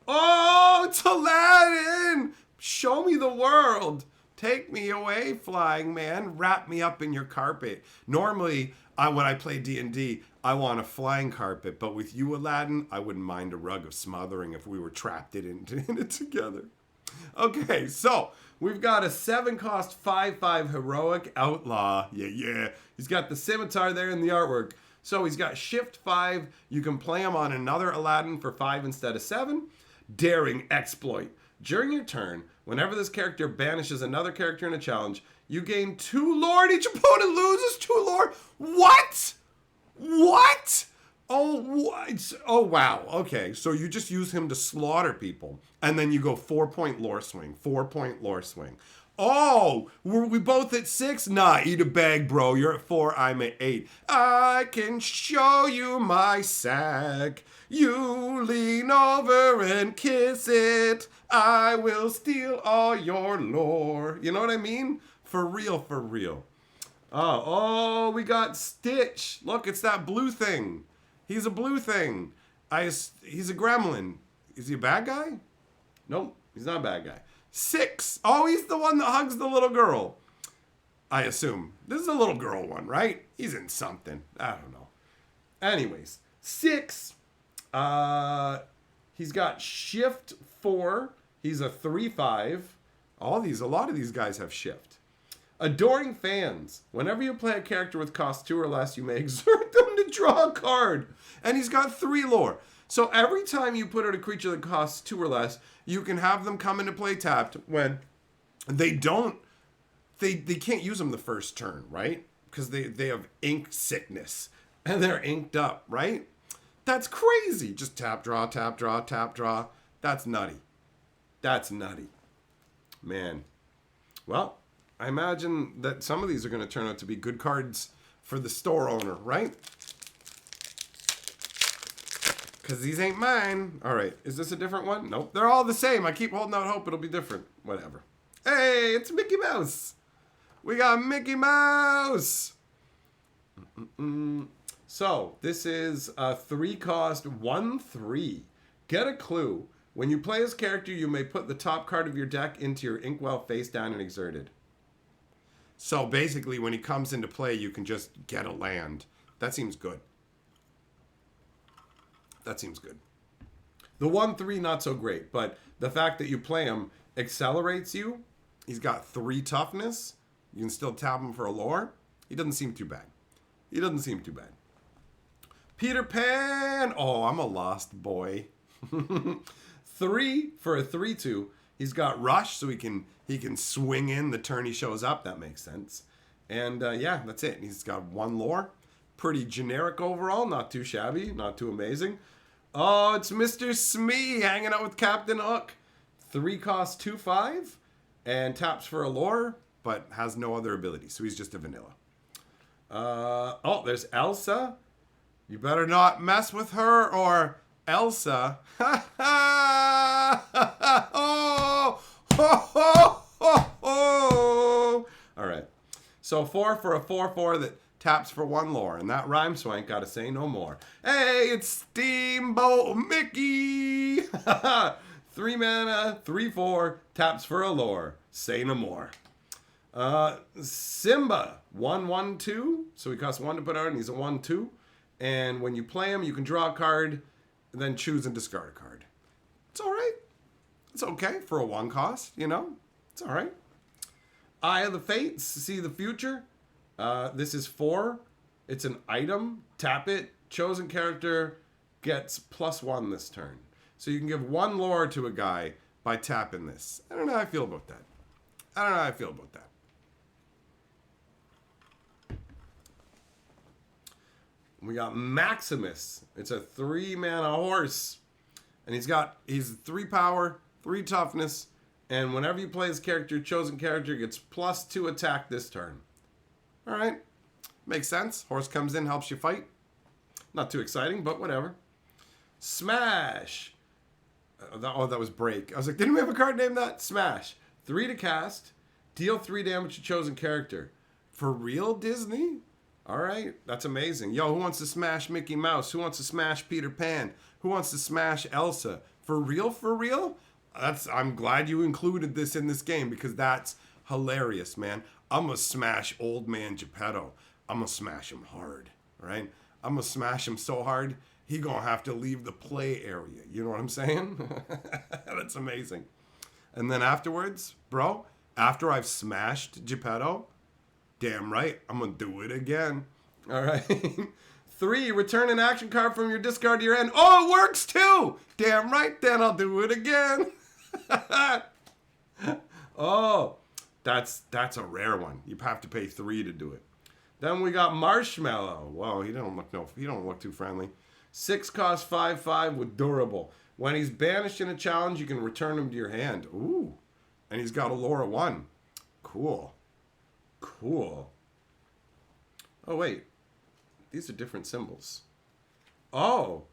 [SPEAKER 1] Oh, it's Aladdin! Show me the world. Take me away, flying man. Wrap me up in your carpet. Normally, when I play D&D, I want a flying carpet. But with you, Aladdin, I wouldn't mind a rug of smothering if we were trapped in it together. Okay, so we've got a 7-cost 5/5 heroic outlaw. Yeah. He's got the scimitar there in the artwork. So he's got shift 5. You can play him on another Aladdin for 5 instead of 7. Daring exploit. During your turn, whenever this character banishes another character in a challenge, you gain 2 lore and each opponent loses 2 lore. What? What? Oh, what? Oh, wow. Okay, so you just use him to slaughter people, and then you go 4-point lore swing, 4-point lore swing. Oh, were we both at 6? Nah, eat a bag, bro. You're at 4, I'm at 8. I can show you my sack. You lean over and kiss it. I will steal all your lore. You know what I mean? For real, for real. Oh, we got Stitch. Look, it's that blue thing. He's a blue thing. He's a gremlin. Is he a bad guy? Nope, he's not a bad guy. 6. Oh, he's the one that hugs the little girl. I assume. This is a little girl one, right? He's in something. I don't know. Anyways, 6. He's got shift 4. He's a 3/5. A lot of these guys have shift. Adoring fans. Whenever you play a character with cost 2 or less, you may exert them to draw a card. And he's got 3 lore. So every time you put out a creature that costs 2 or less, you can have them come into play tapped when they don't. They can't use them the first turn, right? Because they have ink sickness. And they're inked up, right? That's crazy. Just tap, draw, tap, draw, tap, draw. That's nutty. That's nutty. Man. Well, I imagine that some of these are going to turn out to be good cards for the store owner, right? Because these ain't mine. All right. Is this a different one? Nope. They're all the same. I keep holding out hope it'll be different. Whatever. Hey, it's Mickey Mouse. We got Mickey Mouse. So, this is a 3-cost 1/3. Get a clue. When you play this character, you may put the top card of your deck into your inkwell face down and exerted. So, basically, when he comes into play, you can just get a land. That seems good. That seems good. The 1/3, not so great, but the fact that you play him accelerates you. He's got 3 toughness. You can still tap him for a lore. He doesn't seem too bad. He doesn't seem too bad. Peter Pan. Oh, I'm a lost boy. 3 for a 3/2. He's got rush, so he can swing in the turn he shows up. That makes sense. And yeah, that's it. He's got 1 lore. Pretty generic overall. Not too shabby. Not too amazing. Oh, it's Mr. Smee hanging out with Captain Hook. 3 costs 2/5 and taps for a lore, but has no other ability. So he's just a vanilla. Oh, there's Elsa. You better not mess with her or Elsa. Oh, ho, ho, ho, ho. All right. So 4 for a 4/4 that taps for 1 lore. And that rhymes, so I ain't got to say no more. Hey, it's Steamboat Mickey. 3 mana, 3/4, taps for a lore. Say no more. Simba, 1/1/2. So he costs 1 to put out, and he's a 1/2. And when you play him, you can draw a card, and then choose and discard a card. It's all right. It's okay for a 1 cost, you know? It's all right. Eye of the Fates, see the future. This is 4. It's an item. Tap it. Chosen character gets +1 this turn. So you can give 1 lore to a guy by tapping this. I don't know how I feel about that. We got Maximus. It's a 3-mana horse. And he's 3 power, 3 toughness, and whenever you play this character, chosen character gets +2 attack this turn. Alright. Makes sense. Horse comes in, helps you fight. Not too exciting, but whatever. Smash. That was break. I was like, didn't we have a card named that? Smash. 3 to cast. Deal 3 damage to chosen character. For real, Disney? Alright, that's amazing. Yo, who wants to smash Mickey Mouse? Who wants to smash Peter Pan? Who wants to smash Elsa? For real, for real? I'm glad you included this in this game because that's hilarious, man. I'm gonna smash Old Man Geppetto. I'm gonna smash him hard, right? I'm gonna smash him so hard, he gonna have to leave the play area. You know what I'm saying? That's amazing. And then afterwards, bro, after I've smashed Geppetto, damn right, I'm gonna do it again. All right. 3, return an action card from your discard to your end. Oh, it works too. Damn right, then I'll do it again. Oh, that's a rare one. You have to pay 3 to do it. Then we got Marshmallow. Whoa, he don't look too friendly. 6 cost 5/5 with durable. When he's banished in a challenge, you can return him to your hand. Ooh, and he's got a lore of 1. Cool. Cool. Oh, wait. These are different symbols. Oh.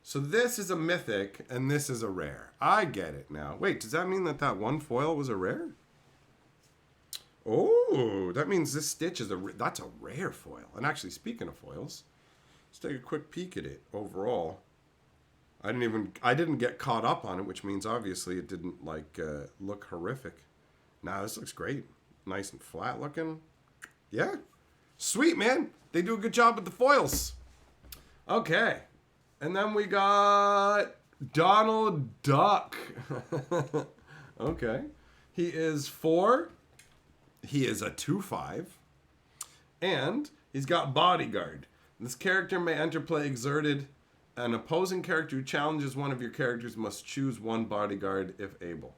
[SPEAKER 1] So this is a mythic, and this is a rare. I get it now. Wait, does that mean that 1 foil was a rare? Oh, that means this Stitch is that's a rare foil. And actually, speaking of foils, let's take a quick peek at it overall. I didn't get caught up on it, which means obviously it didn't look horrific. Nah, this looks great. Nice and flat looking. Yeah. Sweet, man. They do a good job with the foils. Okay. And then we got Donald Duck. Okay. He is 4. He is a 2/5. And he's got Bodyguard. This character may enter play exerted. An opposing character who challenges one of your characters must choose 1 Bodyguard if able.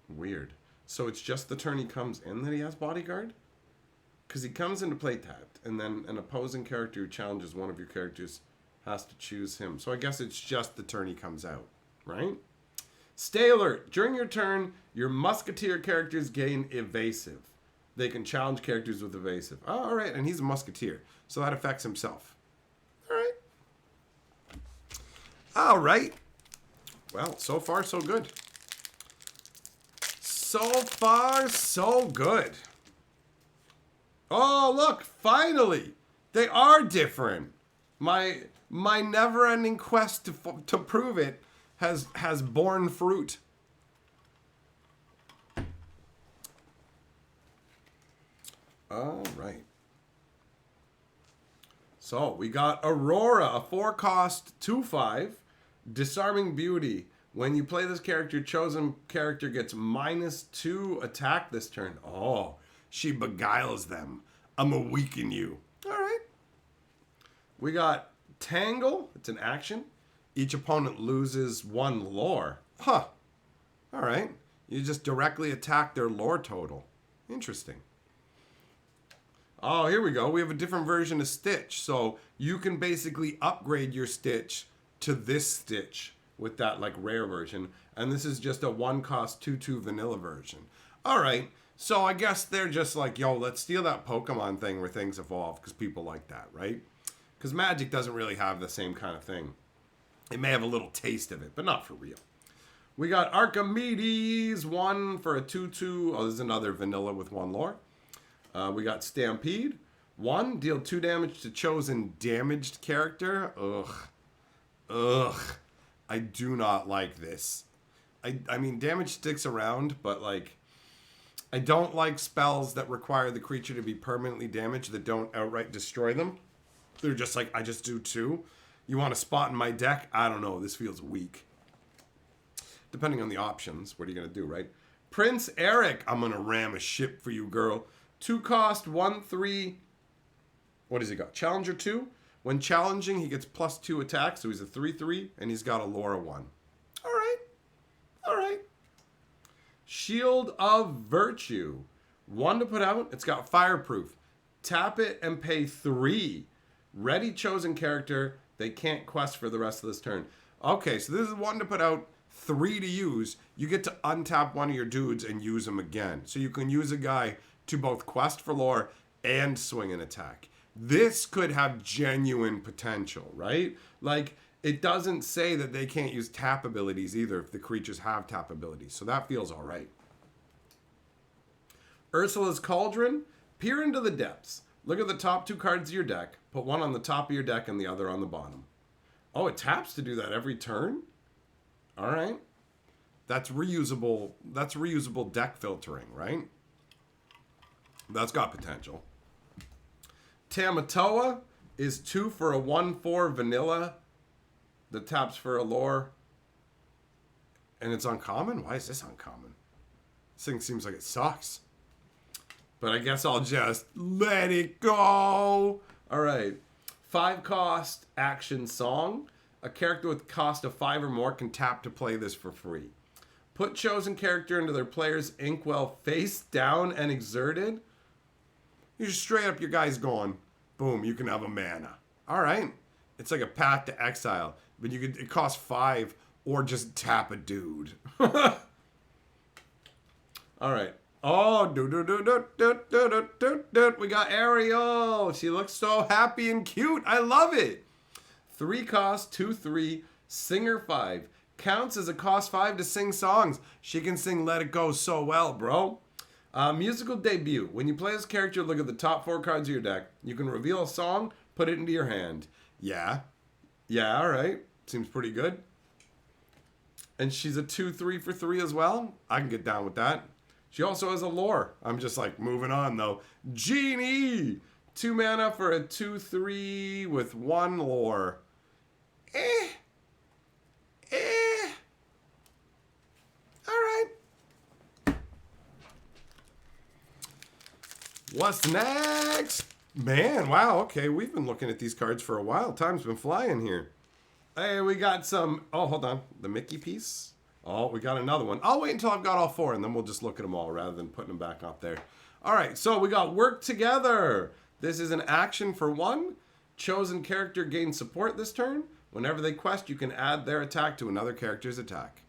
[SPEAKER 1] Weird. So it's just the turn he comes in that he has Bodyguard? Because he comes into play tapped, and then an opposing character who challenges one of your characters has to choose him. So I guess it's just the turn he comes out, right? Stay alert. During your turn, your Musketeer characters gain evasive. They can challenge characters with evasive. Oh, all right, and he's a Musketeer, so that affects himself. All right. All right. Well, so far, so good. So far, so good. Oh, look, finally. They are different. My never-ending quest to prove it has borne fruit. All right. So, we got Aurora, a 4-cost 2/5, Disarming Beauty. When you play this character, chosen character gets -2 attack this turn. Oh, she beguiles them. I'ma weaken you. All right. We got Tangle. It's an action. Each opponent loses 1 lore. Huh. All right. You just directly attack their lore total. Interesting. Oh, here we go. We have a different version of Stitch. So you can basically upgrade your Stitch to this Stitch with that rare version. And this is just a 1-cost 2/2 vanilla version. All right. So I guess they're just like, yo, let's steal that Pokemon thing where things evolve because people like that, right? Because Magic doesn't really have the same kind of thing. It may have a little taste of it, but not for real. We got Archimedes, 1 for a 2/2. Oh, there's another vanilla with 1 lore. We got Stampede, 1, deal 2 damage to chosen damaged character. Ugh. I do not like this. I mean, damage sticks around, but I don't like spells that require the creature to be permanently damaged that don't outright destroy them. They're just like, I just do 2. You want a spot in my deck? I don't know. This feels weak. Depending on the options, what are you going to do, right? Prince Eric, I'm going to ram a ship for you, girl. 2 cost, 1/3. What does he got? Challenger 2. When challenging, he gets +2 attack, so he's a 3/3, and he's got a Laura 1. All right. All right. Shield of Virtue. 1 to put out. It's got fireproof. Tap it and pay 3. Ready chosen character. They can't quest for the rest of this turn. Okay, so this is 1 to put out, 3 to use. You get to untap one of your dudes and use them again. So you can use a guy to both quest for lore and swing an attack. This could have genuine potential, right? Like, it doesn't say that they can't use tap abilities either if the creatures have tap abilities. So that feels all right. Ursula's Cauldron. Peer into the depths. Look at the top 2 cards of your deck. Put one on the top of your deck and the other on the bottom. Oh, it taps to do that every turn? All right. That's reusable. That's reusable deck filtering, right? That's got potential. Tamatoa is 2 for a 1/4 vanilla that taps for a lore. And it's uncommon? Why is this uncommon? This thing seems like it sucks. But I guess I'll just let it go. All right. 5 cost action song. A character with cost of 5 or more can tap to play this for free. Put chosen character into their player's inkwell face down and exerted. You just straight up, your guy's gone. Boom, you can have a mana. All right. It's like a path to exile. But you could, it costs 5 or just tap a dude. All right. Oh, we got Ariel. She looks so happy and cute. I love it. 3 cost, 2/3, singer 5. Counts as a cost 5 to sing songs. She can sing Let It Go so well, bro. Musical debut. When you play this character, look at the top 4 cards of your deck. You can reveal a song, put it into your hand. Yeah. Yeah, all right. Seems pretty good. And she's a 2/3 for 3 as well. I can get down with that. She also has a lore. I'm just like moving on though. Genie! 2 mana for a 2/3 with 1 lore. All right. What's next? Man, wow, okay. We've been looking at these cards for a while. Time's been flying here. Hey, we got some... Oh, hold on. The Mickey piece. Oh, we got another one. I'll wait until I've got all 4, and then we'll just look at them all rather than putting them back up there. All right, so we got Work Together. This is an action for 1. Chosen character gains support this turn. Whenever they quest, you can add their attack to another character's attack.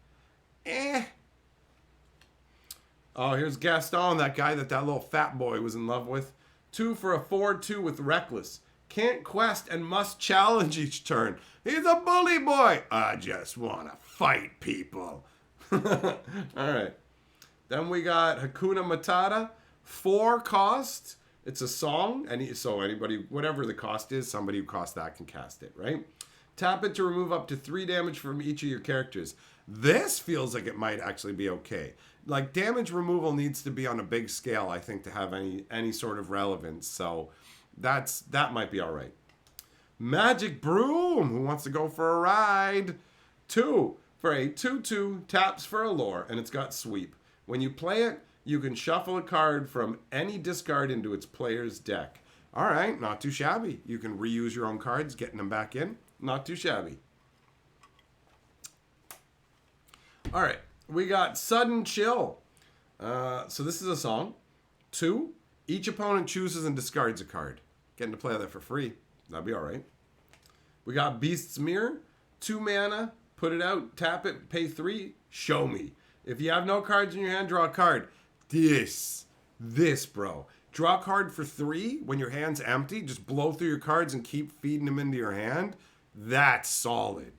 [SPEAKER 1] Oh, here's Gaston, that guy that little fat boy was in love with. 2 for a 4/2 with Reckless. Can't quest and must challenge each turn. He's a bully boy. I just want to fight people. All right. Then we got Hakuna Matata. 4 cost. It's a song. So anybody, whatever the cost is, somebody who costs that can cast it, right? Tap it to remove up to 3 damage from each of your characters. This feels like it might actually be okay. Like, damage removal needs to be on a big scale, I think, to have any sort of relevance. So that might be all right. Magic Broom. Who wants to go for a ride? 2 for a 2/2, taps for a lore, and it's got sweep. When you play it, you can shuffle a card from any discard into its player's deck. All right, not too shabby. You can reuse your own cards, getting them back in. Not too shabby. All right, we got Sudden Chill. So this is a song. 2, each opponent chooses and discards a card. Getting to play that for free. That'd be all right. We got Beast's Mirror. 2 mana, put it out, tap it, pay 3, show me. If you have no cards in your hand, draw a card. This, bro. Draw a card for 3 when your hand's empty. Just blow through your cards and keep feeding them into your hand. That's solid.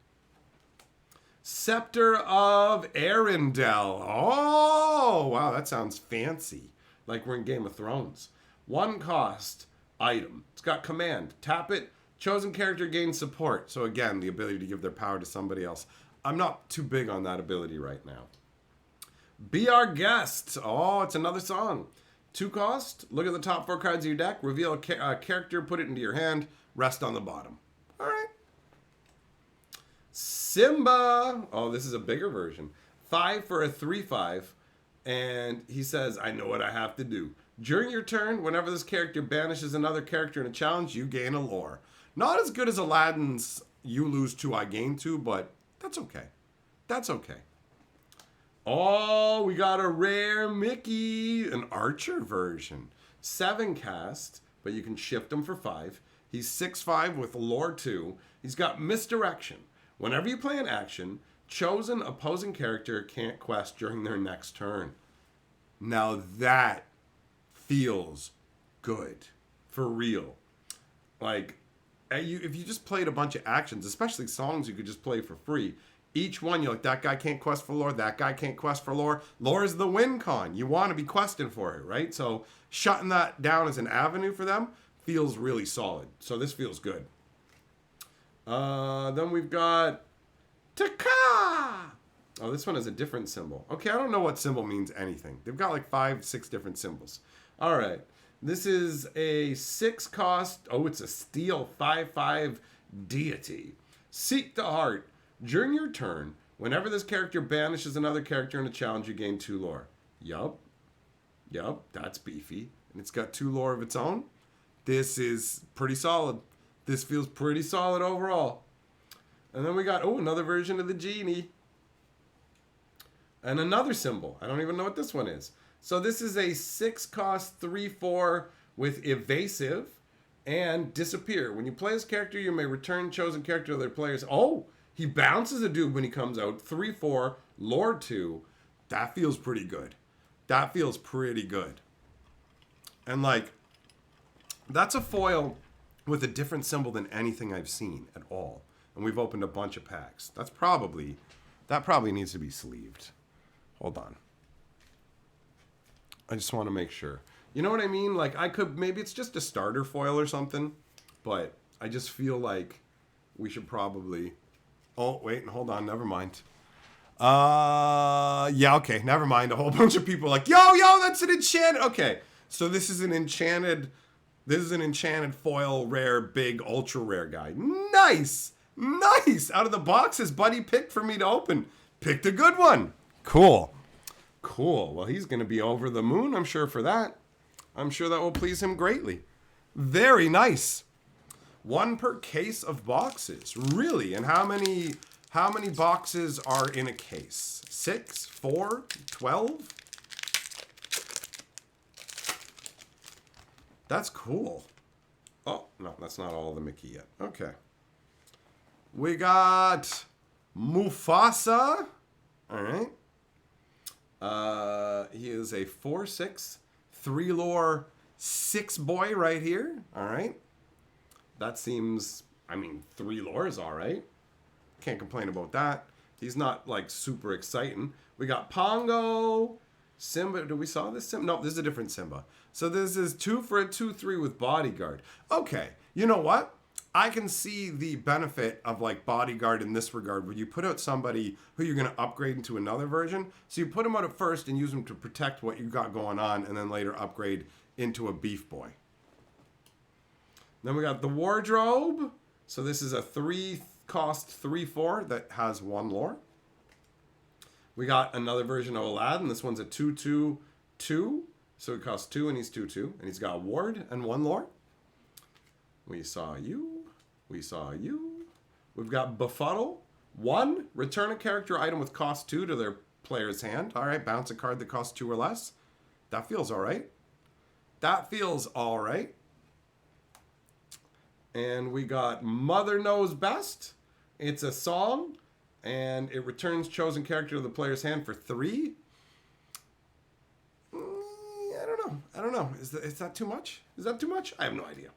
[SPEAKER 1] Scepter of Arendelle. Oh, wow, that sounds fancy. Like we're in Game of Thrones. 1 cost item. It's got command. Tap it. Chosen character gains support. So again, the ability to give their power to somebody else. I'm not too big on that ability right now. Be Our Guest. Oh, it's another song. 2 cost. Look at the top 4 cards of your deck. Reveal a character. Put it into your hand. Rest on the bottom. All right. Simba. Oh, this is a bigger version. 5 for a 3/5. And he says, I know what I have to do. During your turn, whenever this character banishes another character in a challenge, you gain a lore. Not as good as Aladdin's you lose 2, I gain 2, but that's okay. That's okay. Oh, we got a rare Mickey, an Archer version. 7 cast, but you can shift him for 5. He's 6/5 with lore 2. He's got misdirection. Whenever you play an action, chosen opposing character can't quest during their next turn. Now that feels good. For real. Like, if you just played a bunch of actions, especially songs you could just play for free, each one you're like, that guy can't quest for lore, that guy can't quest for lore. Lore is the win con. You want to be questing for it, right? So shutting that down as an avenue for them feels really solid. So this feels good. Then we've got Taka. Oh, this one has a different symbol. Okay, I don't know what symbol means anything. They've got like 5, 6 different symbols. All right. This is a 6 cost. Oh, it's a steel 5/5 deity. Seek the Heart. During your turn, whenever this character banishes another character in a challenge, you gain 2 lore. Yup. Yup, that's beefy. And it's got 2 lore of its own. This is pretty solid. This feels pretty solid overall. And then we got, another version of the genie. And another symbol. I don't even know what this one is. So this is a 6 cost 3/4 with evasive and disappear. When you play this character, you may return chosen character to their players. Oh, he bounces a dude when he comes out. 3/4, lore 2. That feels pretty good. That feels pretty good. And like, that's a foil with a different symbol than anything I've seen at all. And we've opened a bunch of packs. That probably needs to be sleeved. Hold on. I just want to make sure. You know what I mean? Like, maybe it's just a starter foil or something, but I just feel like we should probably... Oh, wait, hold on. Never mind. Yeah, okay. Never mind. A whole bunch of people are like, yo, that's an enchanted... Okay, so this is an enchanted foil rare, big, ultra rare guy. Nice! Nice! Out of the boxes Buddy picked for me to open. Picked a good one. Cool. Well, he's going to be over the moon, I'm sure, for that. I'm sure that will please him greatly. Very nice. 1 per case of boxes. Really? And how many boxes are in a case? 6? 4? 12? That's cool. Oh, no, that's not all of the Mickey yet. Okay. We got Mufasa. All right. He is a 4/6, 3 lore, 6 boy right here. All right. That seems, 3 lore is all right. Can't complain about that. He's not like super exciting. We got Pongo, Simba. Do we saw this Simba? No, this is a different Simba. So this is 2 for a 2/3 with bodyguard. Okay. You know what? I can see the benefit of like bodyguard in this regard, where you put out somebody who you're going to upgrade into another version. So you put them out at first and use them to protect what you got going on, and then later upgrade into a beef boy. Then we got the wardrobe. So this is a 3 cost 3/4 that has 1 lore. We got another version of Aladdin. This one's a 2/2/2. So it costs 2 and he's 2/2. And he's got a ward and 1 lore. We saw you. We saw you. We've got Befuddle. 1, return a character item with cost 2 to their player's hand. All right, bounce a card that costs 2 or less. That feels all right. That feels all right. And we got Mother Knows Best. It's a song, and it returns chosen character to the player's hand for 3. I don't know. Is that too much? Is that too much? I have no idea.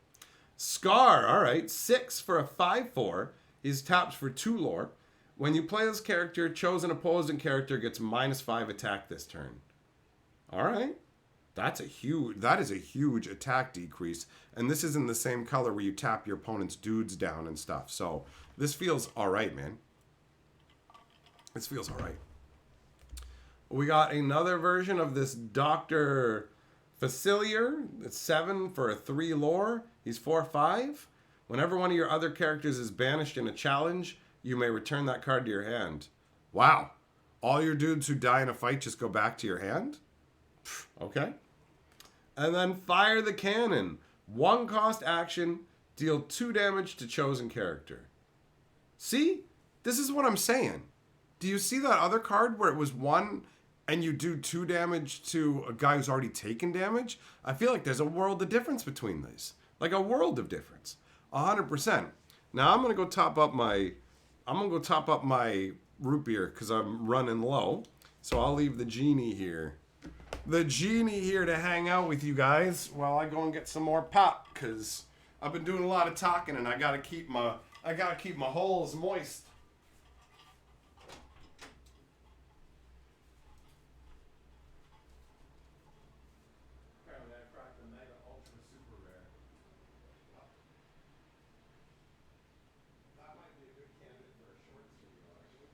[SPEAKER 1] Scar, all right. 6 for a 5/4. He's tapped for 2 lore. When you play this character, chosen opposing character gets -5 attack this turn. All right. That is a huge attack decrease. And this is in the same color where you tap your opponent's dudes down and stuff. So this feels all right, man. This feels all right. We got another version of this Dr. Facilier. It's 7 for a 3 lore. He's 4/5. Whenever one of your other characters is banished in a challenge, you may return that card to your hand. Wow. All your dudes who die in a fight just go back to your hand? Okay. And then Fire the Cannon. 1 cost action. Deal 2 damage to chosen character. See? This is what I'm saying. Do you see that other card where it was 1 and you do 2 damage to a guy who's already taken damage? I feel like there's a world of difference between these. Like a world of difference. 100%. Now I'm gonna go top up my root beer because I'm running low. So I'll leave the genie here. The genie here to hang out with you guys while I go and get some more pop, because I've been doing a lot of talking and I gotta keep my holes moist. Apparently I cracked the Mega Ultra Super Rare. That might be a good candidate for a short video, actually.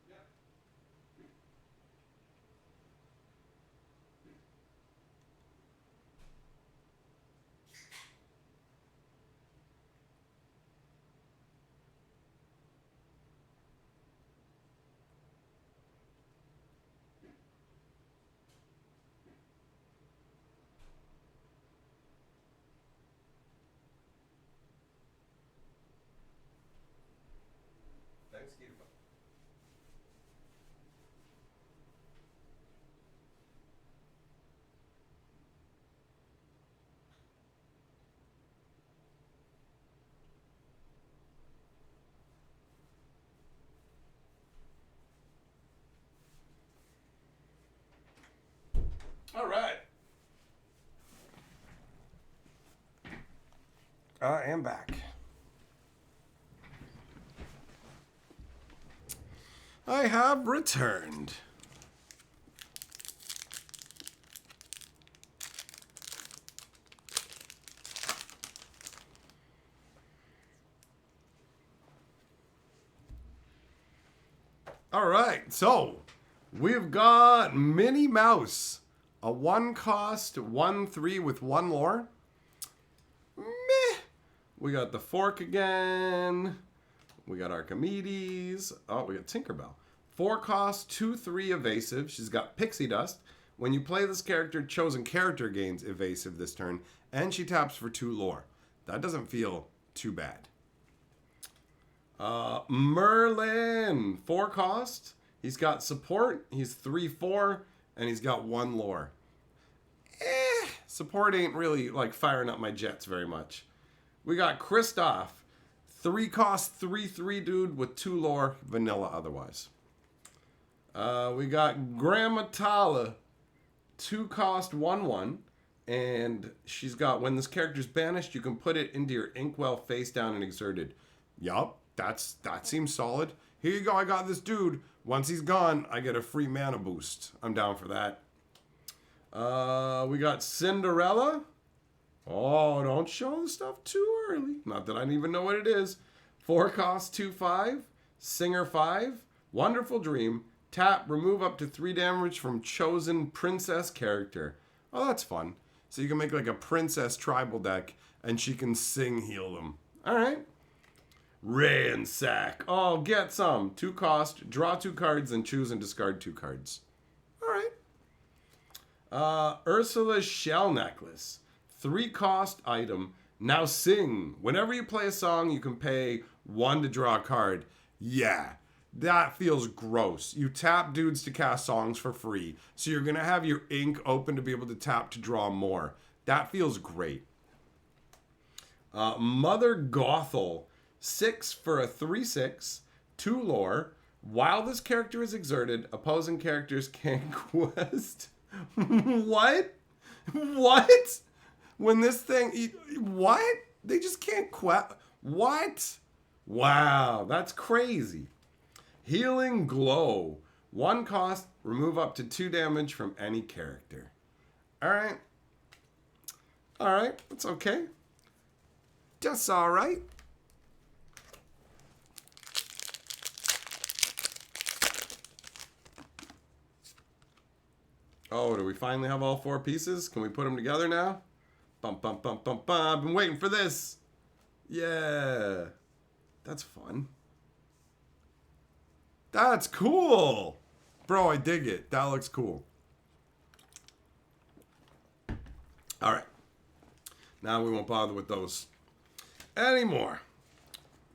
[SPEAKER 1] Yep. Thanks, Keith. All right. I am back. I have returned. All right, so we've got Minnie Mouse, a 1 cost, 1/3 with 1 lore. Meh. We got the fork again. We got Archimedes. Oh, we got Tinkerbell. 4 cost, 2/3 evasive. She's got Pixie Dust. When you play this character, chosen character gains evasive this turn, and she taps for 2 lore. That doesn't feel too bad. Merlin, 4 cost. He's got support. He's 3/4, and he's got 1 lore. Support ain't really like firing up my jets very much. We got Kristoff, 3 cost, 3/3 dude with 2 lore, vanilla otherwise. We got Grandma Tala, 2 cost, 1/1, and she's got, when this character's banished, you can put it into your Inkwell face down and exerted. Yup, that seems solid. Here you go, I got this dude. Once he's gone, I get a free mana boost. I'm down for that. We got Cinderella. Oh, don't show the stuff too early. Not that I even know what it is. 4 cost, 2/5. Singer 5. Wonderful Dream. Tap, remove up to 3 damage from chosen princess character. Oh, that's fun. So you can make like a princess tribal deck and she can sing heal them. Alright. Ransack. Oh, get some. 2 cost, draw 2 cards, and choose and discard 2 cards. Alright. Ursula's Shell Necklace. 3 cost item. Now sing. Whenever you play a song, you can pay 1 to draw a card. Yeah, that feels gross. You tap dudes to cast songs for free. So you're going to have your ink open to be able to tap to draw more. That feels great. Mother Gothel. 6 for a 3/6. 2 lore. While this character is exerted, opposing characters can quest. What? What? When this thing... What? They just can't quest... What? Wow, that's crazy. Healing Glow. 1 cost, remove up to 2 damage from any character. Alright. Alright, that's okay. Just all right. Oh, do we finally have all 4 pieces? Can we put them together now? Bum, bum, bum, bum, bum. I've been waiting for this. Yeah. That's fun. That's cool. Bro, I dig it. That looks cool. All right. Now we won't bother with those anymore.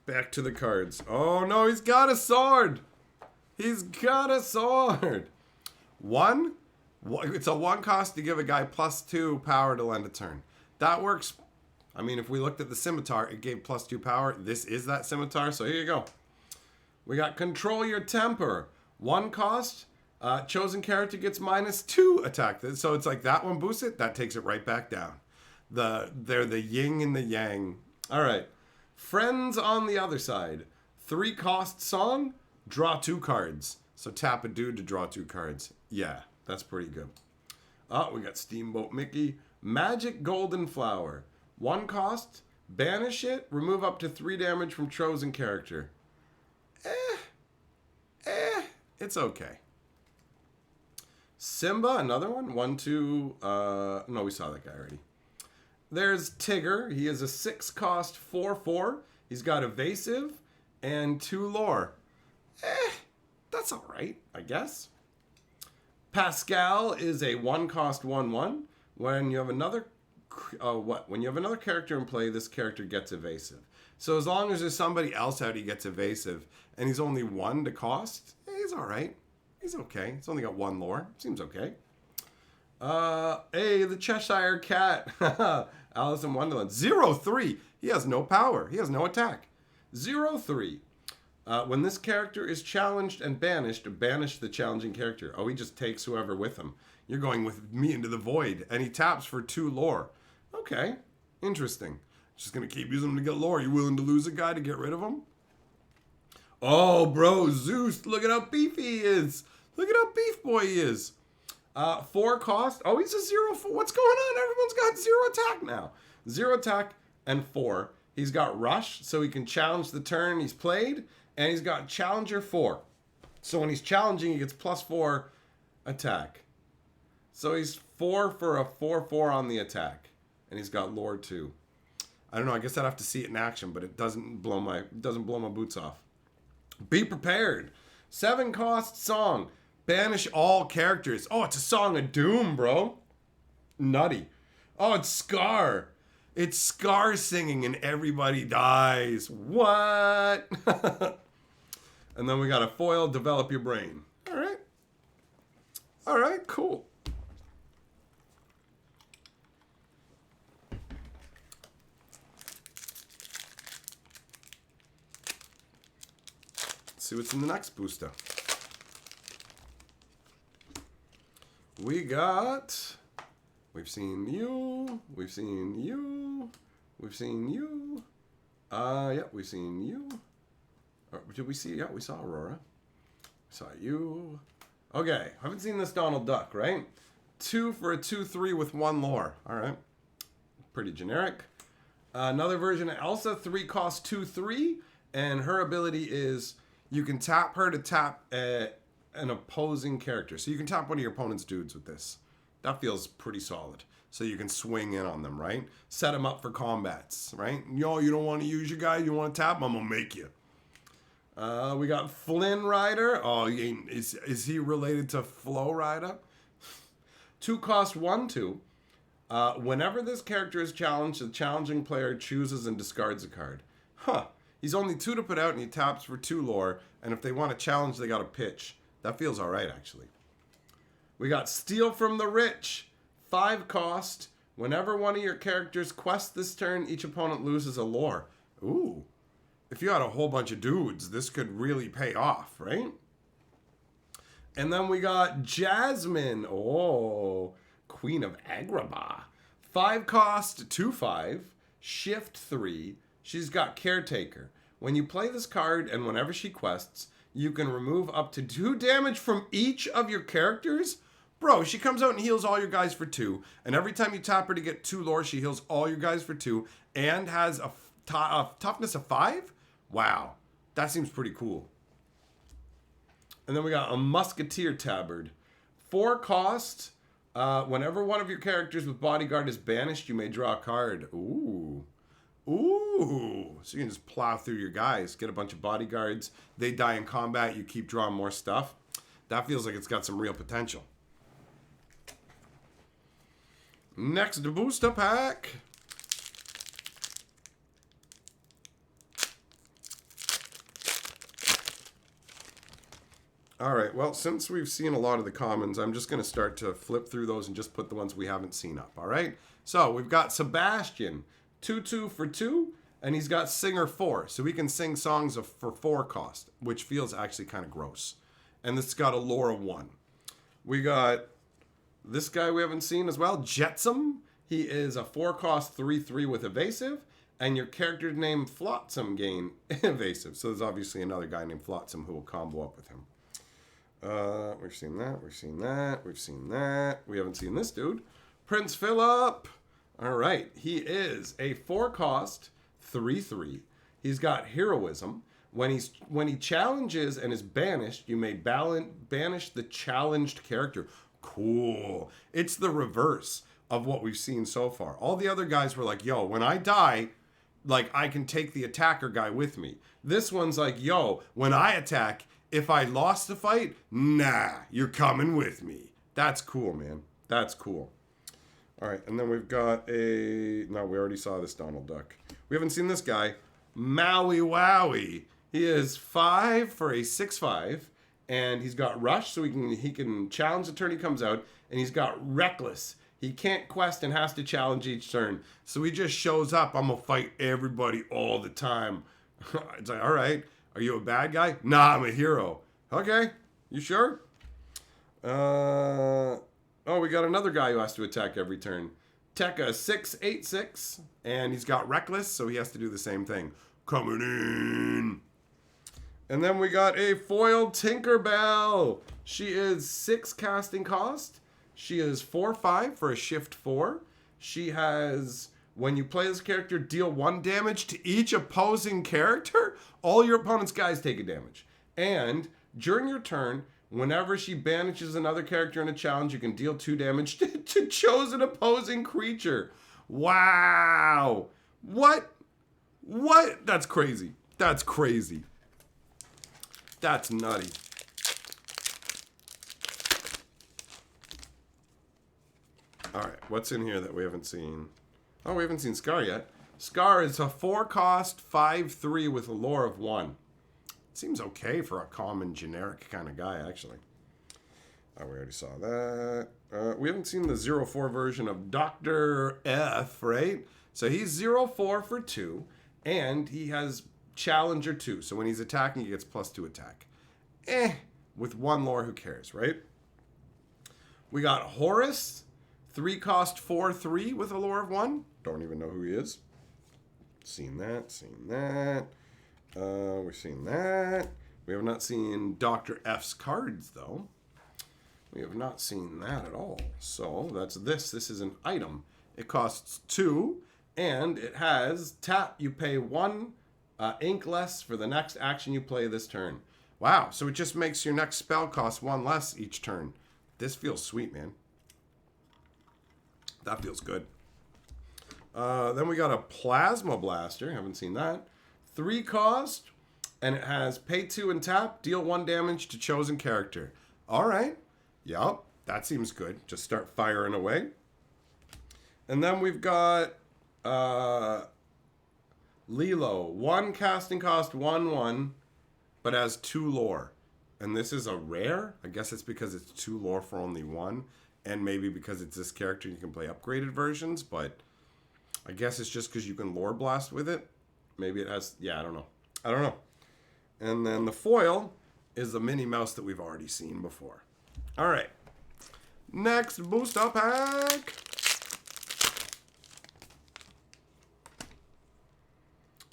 [SPEAKER 1] Back to the cards. Oh, no, he's got a sword. He's got a sword. It's a 1 cost to give a guy +2 power to end a turn. That works. I mean, if we looked at the scimitar, it gave +2 power. This is that scimitar, so here you go. We got Control Your Temper. 1 cost. Chosen character gets -2 attack. So it's like that one boosts it. That takes it right back down. They're the yin and the yang. All right. Friends on the other side. 3 cost song. Draw 2 cards. So tap a dude to draw 2 cards. Yeah, that's pretty good. Oh, we got Steamboat Mickey. Magic Golden Flower. 1 cost. Banish it. Remove up to 3 damage from chosen character. It's okay. Simba, another one. 1, 2. No, we saw that guy already. There's Tigger. He is a 6 cost 4/4. He's got evasive and 2 lore. That's all right, I guess. Pascal is a 1 cost 1/1. When you have another when you have another character in play, this character gets evasive. So as long as there's somebody else out, he gets evasive, and he's only 1 to cost, he's all right. He's okay. He's only got 1 lore. Seems okay. Hey, the Cheshire Cat. Alice in Wonderland. 0/3. He has no power. He has no attack. 0/3. When this character is challenged and banished, banish the challenging character. Oh, he just takes whoever with him. You're going with me into the void. And he taps for 2 lore. Okay. Interesting. Just going to keep using him to get lore. You willing to lose a guy to get rid of him? Oh, bro, Zeus. Look at how beefy he is. Look at how beef boy he is. 4 cost. Oh, he's a 0/4. What's going on? Everyone's got 0 attack now. 0 attack and 4. He's got rush, so he can challenge the turn he's played. And he's got challenger 4. So when he's challenging, he gets +4 attack. So he's 4 for a 4/4 on the attack. And he's got lore 2. I don't know. I guess I'd have to see it in action, but it doesn't blow my boots off. Be prepared. 7 cost song. Banish all characters. Oh, it's a song of doom, bro. Nutty. Oh, it's Scar. It's Scar singing and everybody dies. What? And then we got a foil, develop your brain. All right. All right, cool. Let's see what's in the next booster. We've seen you, we've seen you, we've seen you. Yeah, we've seen you. Or did we see? Yeah, we saw Aurora. We saw you. Okay, haven't seen this Donald Duck, right? 2 for a 2/3 with 1 lore. All right, pretty generic. Another version of Elsa, 3 cost 2/3, and her ability is you can tap her to tap an opposing character. So you can tap one of your opponent's dudes with this. That feels pretty solid. So you can swing in on them, right? Set them up for combats, right? Yo, you don't want to use your guy, you want to tap him, I'm going to make you. We got Flynn Rider. Oh, is he related to Flow Rider? 2 cost 1/2. Whenever this character is challenged, the challenging player chooses and discards a card. Huh. He's only 2 to put out and he taps for 2 lore. And if they want to challenge, they got to pitch. That feels all right, actually. We got Steal from the Rich. 5 cost. Whenever one of your characters quests this turn, each opponent loses a lore. Ooh. If you had a whole bunch of dudes, this could really pay off, right? And then we got Jasmine. Oh, Queen of Agrabah. 5 cost, 2/5. Shift 3. She's got Caretaker. When you play this card and whenever she quests, you can remove up to 2 damage from each of your characters. Bro, she comes out and heals all your guys for 2. And every time you tap her to get 2 lore, she heals all your guys for 2. And has a toughness of 5? Wow. That seems pretty cool. And then we got a Musketeer Tabard. 4 cost. Whenever one of your characters with bodyguard is banished, you may draw a card. Ooh. Ooh. So you can just plow through your guys. Get a bunch of bodyguards. They die in combat. You keep drawing more stuff. That feels like it's got some real potential. Next booster pack. All right, well, since we've seen a lot of the commons, I'm just going to start to flip through those and just put the ones we haven't seen up, all right? So we've got Sebastian, 2/2 for 2, and he's got Singer 4, so we can sing songs for 4 cost, which feels actually kind of gross. And this has got a lore of 1. We got this guy we haven't seen as well, Jetsam. He is a 4 cost 3/3 with evasive, and your character's name Flotsam gain evasive. So there's obviously another guy named Flotsam who will combo up with him. We've seen that, we've seen that, we've seen that. We haven't seen this dude. Prince Philip. All right, he is a 4 cost 3/3. He's got heroism. When he challenges and is banished, you may banish the challenged character. Cool. It's the reverse of what we've seen so far. All the other guys were like, yo, when I die, like, I can take the attacker guy with me. This one's like, yo, when I attack, if I lost the fight, nah, you're coming with me. That's cool, man. That's cool. All right, and then we've got no, we already saw this Donald Duck. We haven't seen this guy, Maui Wowie. He is 5 for a 6/5, and he's got Rush, so he can challenge the turn he comes out, and he's got Reckless. He can't quest and has to challenge each turn. So he just shows up, I'm going to fight everybody all the time. It's like, all right. Are you a bad guy? Nah, I'm a hero. Okay, you sure? Oh, we got another guy who has to attack every turn. Tekka 6/8/6, and he's got Reckless, so he has to do the same thing. Coming in. And then we got a foiled Tinkerbell. She is 6 casting cost. She is 4/5 for a shift 4. She has... When you play this character, deal 1 damage to each opposing character. All your opponent's guys take a damage. And during your turn, whenever she banishes another character in a challenge, you can deal 2 damage to chosen opposing creature. Wow. What? That's crazy. That's crazy. That's nutty. All right, what's in here that we haven't seen? Oh, we haven't seen Scar yet. Scar is a 4 cost 5/3 with a lore of 1. Seems okay for a common generic kind of guy, actually. We already saw that. We haven't seen the 0/4 version of Dr. F, right? So he's 0/4 for 2, and he has Challenger 2. So when he's attacking, he gets +2 attack. With 1 lore, who cares, right? We got Horus, 3 cost 4/3 with a lore of 1. Don't even know who he is. Seen that, seen that. We've seen that. We have not seen Dr. F's cards, though. We have not seen that at all. So that's this. This is an item. It costs 2, and it has tap. You pay 1 ink less for the next action you play this turn. Wow, so it just makes your next spell cost 1 less each turn. This feels sweet, man. That feels good. Then we got a Plasma Blaster. Haven't seen that. 3 cost, and it has pay 2 and tap, deal 1 damage to chosen character. All right. Yup, that seems good. Just start firing away. And then we've got Lilo. 1 casting cost, 1/1, but has 2 lore. And this is a rare. I guess it's because it's 2 lore for only 1. And maybe because it's this character, you can play upgraded versions, but I guess it's just because you can lore blast with it. Maybe it has, yeah, I don't know. And then the foil is the Minnie Mouse that we've already seen before. All right. Next booster pack.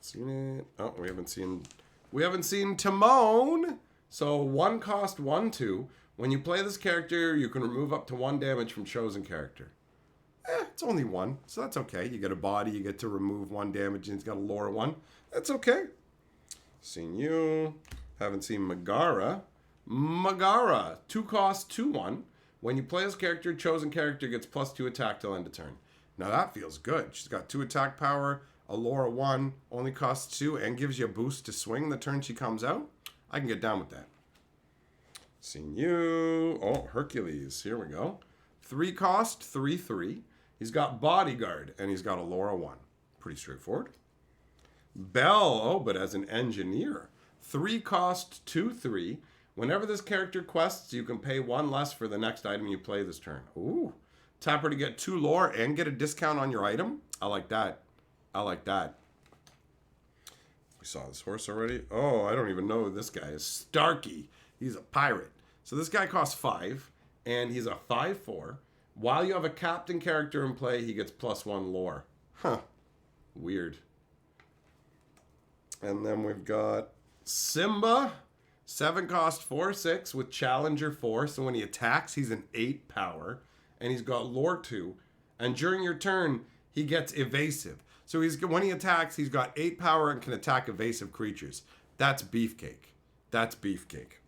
[SPEAKER 1] Seen it? Oh, we haven't seen Timon. So 1 cost 1/2. When you play this character, you can remove up to 1 damage from chosen character. It's only 1, so that's okay. You get a body, you get to remove 1 damage, and it's got a lore 1. That's okay. Seen you. Haven't seen Megara. Megara, 2 cost, 2/1. When you play this character, chosen character gets +2 attack till end of turn. Now that feels good. She's got 2 attack power, a lore 1, only costs 2, and gives you a boost to swing the turn she comes out. I can get down with that. Seen you. Oh, Hercules. Here we go. 3 cost, 3/3. He's got Bodyguard, and he's got a lore 1. Pretty straightforward. Bell. Oh, but as an engineer. 3 cost, 2/3. Whenever this character quests, you can pay 1 less for the next item you play this turn. Ooh. Tap her to get 2 lore and get a discount on your item. I like that. I like that. We saw this horse already. Oh, I don't even know who this guy is. Starkey. He's a pirate. So this guy costs 5, and he's a 5/4. While you have a captain character in play, he gets +1 lore. Huh. Weird. And then we've got Simba. 7 cost, 4/6 with Challenger 4. So when he attacks, he's an 8 power. And he's got lore 2. And during your turn, he gets evasive. So when he attacks, he's got 8 power and can attack evasive creatures. That's beefcake. That's beefcake.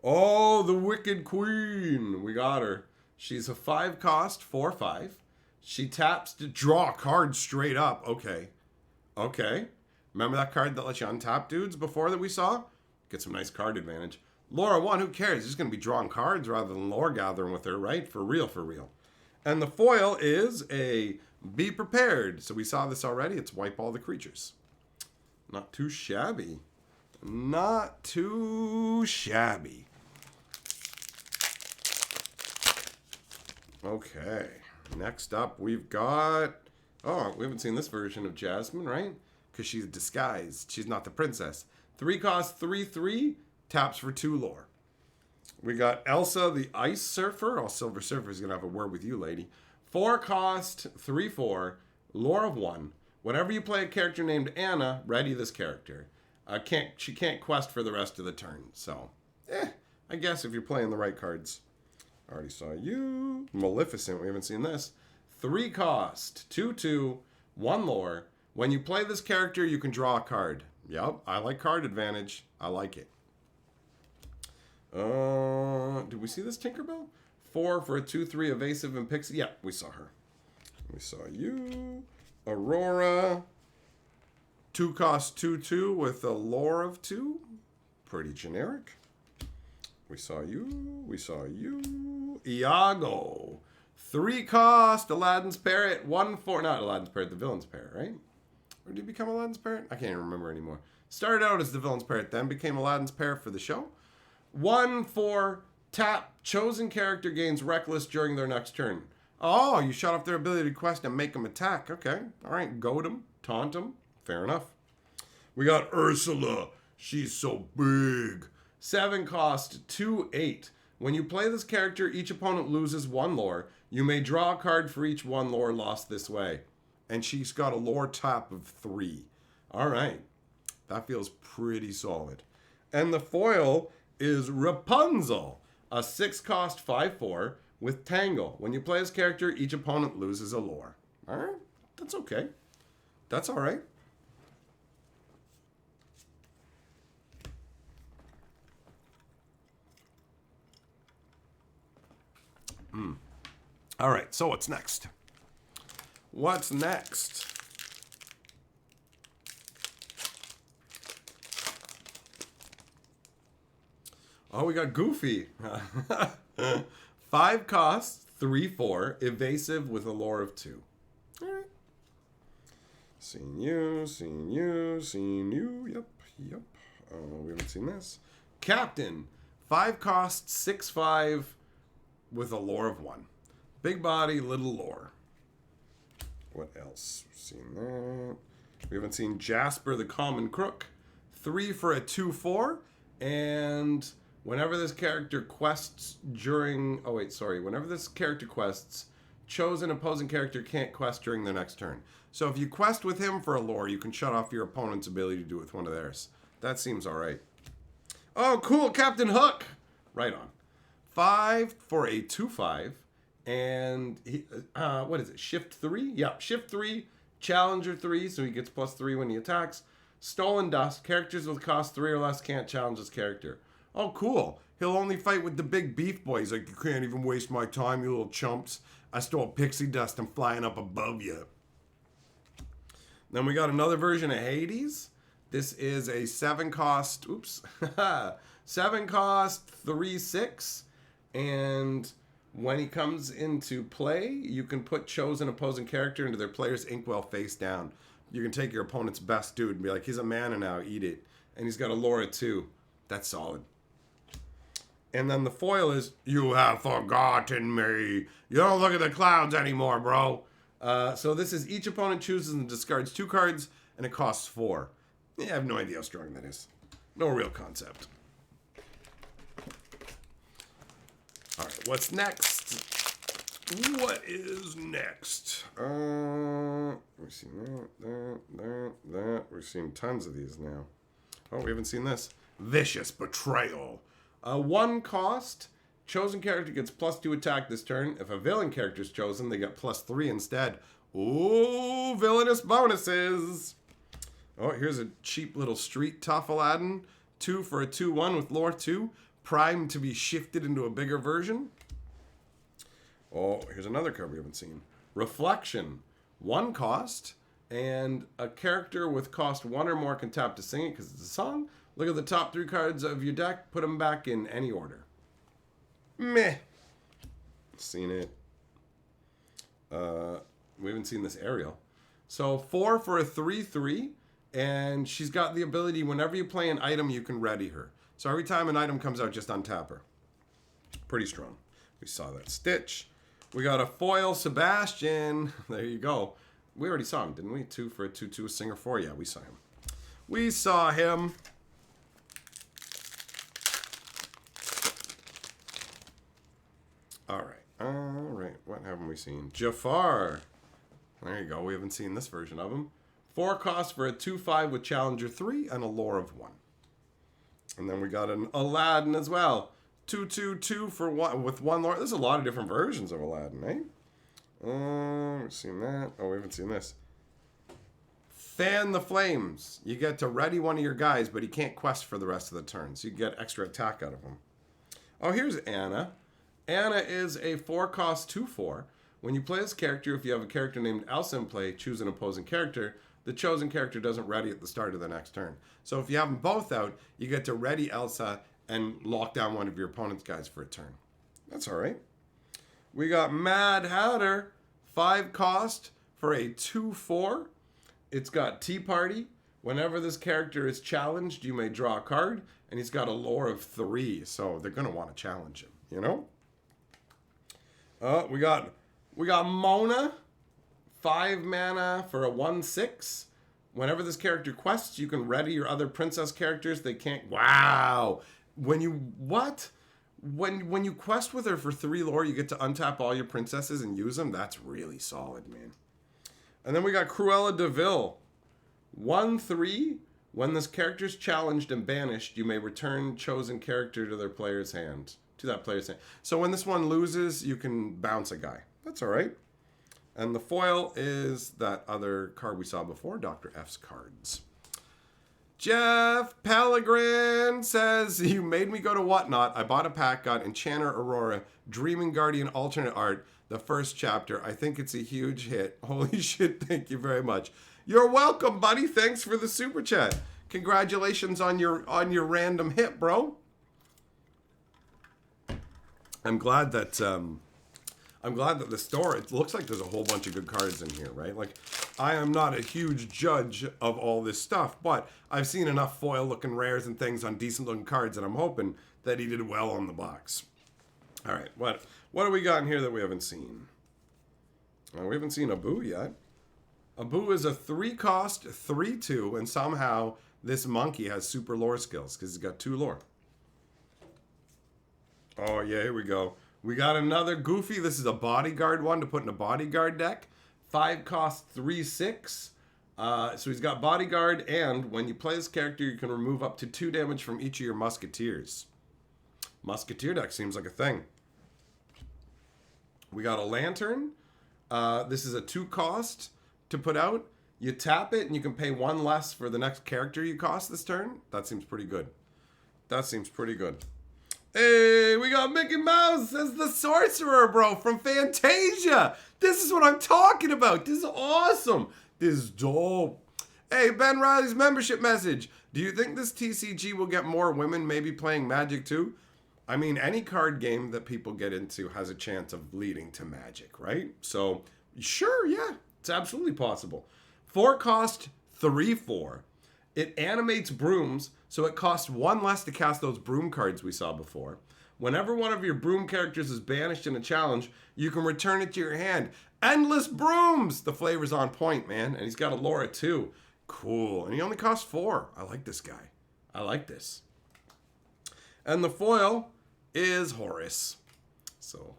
[SPEAKER 1] Oh, the Wicked Queen. We got her. She's a 5 cost, 4/5. She taps to draw a card straight up. Okay. Okay. Remember that card that lets you untap dudes before that we saw? Get some nice card advantage. Lore 1, who cares? She's going to be drawing cards rather than lore gathering with her, right? For real, for real. And the foil is a Be Prepared. So we saw this already. It's wipe all the creatures. Not too shabby. Not too shabby. Okay. Next up, we've got... Oh, we haven't seen this version of Jasmine, right? Because she's disguised. She's not the princess. 3 cost, 3/3. Taps for 2 lore. We got Elsa, the Ice Surfer. Oh, Silver Surfer's going to have a word with you, lady. 4 cost, 3/4. Lore of 1. Whenever you play a character named Anna, ready this character. She can't quest for the rest of the turn. So, I guess if you're playing the right cards. Already saw you. Maleficent. We haven't seen this. 3 cost, 2/2, 1 lore. When you play this character, you can draw a card. Yep, I like card advantage. I like it. Did we see this Tinkerbell? 4 for a 2/3 evasive and pixie. Yeah, we saw her. We saw you. Aurora. 2 cost, 2/2 with a lore of 2. Pretty generic. We saw you. We saw you. Iago. 3 cost, Aladdin's Parrot. 1/4. Not Aladdin's Parrot, the Villain's Parrot, right? Or did he become Aladdin's Parrot? I can't even remember anymore. Started out as the Villain's Parrot, then became Aladdin's Parrot for the show. 1/4. Tap. Chosen character gains Reckless during their next turn. Oh, you shut off their ability to quest and make them attack. Okay. All right. Goad them. Taunt them. Fair enough. We got Ursula. She's so big. 7 cost, 2/8. When you play this character, each opponent loses 1 lore. You may draw a card for each 1 lore lost this way. And she's got a lore tap of 3. All right. That feels pretty solid. And the foil is Rapunzel. A 6 cost, 5/4 with Tangle. When you play this character, each opponent loses a lore. All right. That's okay. That's all right. All right, so what's next? What's next? Oh, we got Goofy. 5 costs, 3/4, evasive with a lore of 2. All right. Seen you, seen you, seen you. Yep. We haven't seen this. Captain, 5 costs, 6/5 with a lore of 1. Big body, little lore. What else? We've seen that. We haven't seen Jasper the Common Crook. 3 for a 2/4. And whenever this character quests whenever this character quests, chosen opposing character can't quest during their next turn. So if you quest with him for a lore, you can shut off your opponent's ability to do it with one of theirs. That seems alright. Oh, cool, Captain Hook! Right on. 5 for a 2/5. And he, what is it? Shift 3? Yep, Shift 3, Challenger 3, so he gets +3 when he attacks. Stolen Dust, characters with cost 3 or less can't challenge this character. Oh, cool. He'll only fight with the big beef boys. Like, you can't even waste my time, you little chumps. I stole pixie dust. I'm flying up above you. Then we got another version of Hades. This is a 7-cost, 7-cost 3/6. And when he comes into play, you can put chosen opposing character into their player's inkwell face down. You can take your opponent's best dude and be like, he's a mana now, eat it. And he's got a Laura too. That's solid. And then the foil is, you have forgotten me. You don't look at the clouds anymore, bro. So this is each opponent chooses and discards 2 cards, and it costs 4. Yeah, I have no idea how strong that is. No real concept. All right, what's next? What is next? We've seen that. We've seen tons of these now. Oh, we haven't seen this. Vicious Betrayal. 1 cost. Chosen character gets +2 attack this turn. If a villain character is chosen, they get +3 instead. Ooh, villainous bonuses. Oh, here's a cheap little street tough Aladdin. 2 for a 2/1 with lore 2. Primed to be shifted into a bigger version. Oh, here's another card we haven't seen. Reflection. 1 cost. And a character with cost 1 or more can tap to sing it because it's a song. Look at the top 3 cards of your deck. Put them back in any order. Meh. Seen it. We haven't seen this Ariel. So 4 for a 3/3. And she's got the ability, whenever you play an item, you can ready her. So every time an item comes out, just untap her. Pretty strong. We saw that. Stitch. We got a foil Sebastian. There you go. We already saw him, didn't we? 2 for a 2/2, a Singer 4. Yeah, we saw him. We saw him. All right. What haven't we seen? Jafar. There you go. We haven't seen this version of him. 4 costs for a 2/5 with Challenger 3 and a lore of 1. And then we got an Aladdin as well. 2/2 for 1 with 1 lore. There's a lot of different versions of Aladdin, eh? We've seen that. Oh, we haven't seen this. Fan the Flames. You get to ready one of your guys, but he can't quest for the rest of the turn. So you get extra attack out of him. Oh, here's Anna. Anna is a 4-cost 2/4. When you play this character, if you have a character named Elsa in play, choose an opposing character. The chosen character doesn't ready at the start of the next turn. So if you have them both out, you get to ready Elsa and lock down one of your opponent's guys for a turn. That's all right. We got Mad Hatter, 5 cost for a 2/4. It's got Tea Party. Whenever this character is challenged, you may draw a card, and he's got a lore of 3, so they're gonna want to challenge him, you know? We got Mona, 5 mana for a 1/6. Whenever this character quests, you can ready your other princess characters. They can't. Wow. When you quest with her for 3 lore, you get to untap all your princesses and use them. That's really solid, man. And then we got Cruella de Vil, 1/3. When this character's challenged and banished, you may return chosen character to their player's hand. So when this one loses, you can bounce a guy. That's all right. And the foil is that other card we saw before, Dr. F's cards. Jeff Pellegrin says, you made me go to Whatnot. I bought a pack, got Enchanter Aurora, Dreaming Guardian alternate art, the first chapter. I think it's a huge hit. Holy shit, thank you very much. You're welcome, buddy. Thanks for the super chat. Congratulations on your random hit, bro. I'm glad that the store, it looks like there's a whole bunch of good cards in here, right? Like, I am not a huge judge of all this stuff, but I've seen enough foil-looking rares and things on decent-looking cards, and I'm hoping that he did well on the box. All right, what do we got in here that we haven't seen? We haven't seen Abu yet. Abu is a 3-cost, 3/2, and somehow this monkey has super lore skills because he's got 2 lore. Oh, yeah, here we go. We got another Goofy. This is a bodyguard one to put in a bodyguard deck. 5 cost 3/6. So he's got bodyguard, and when you play this character, you can remove up to 2 damage from each of your musketeers. Musketeer deck seems like a thing. We got a lantern. This is a 2 cost to put out. You tap it and you can pay 1 less for the next character you cost this turn. That seems pretty good. That seems pretty good. Hey, we got Mickey Mouse as the sorcerer, bro, from Fantasia. This is what I'm talking about. This is awesome. This is dope. Hey, Ben Riley's membership message. Do you think this TCG will get more women maybe playing Magic too? I mean, any card game that people get into has a chance of leading to Magic, right? So, sure, yeah, it's absolutely possible. 4 cost, 3/4. It animates brooms, so it costs 1 less to cast those broom cards we saw before. Whenever one of your broom characters is banished in a challenge, you can return it to your hand. Endless brooms! The flavor's on point, man. And he's got a Laura too. Cool. And he only costs 4. I like this guy. I like this. And the foil is Horus. So,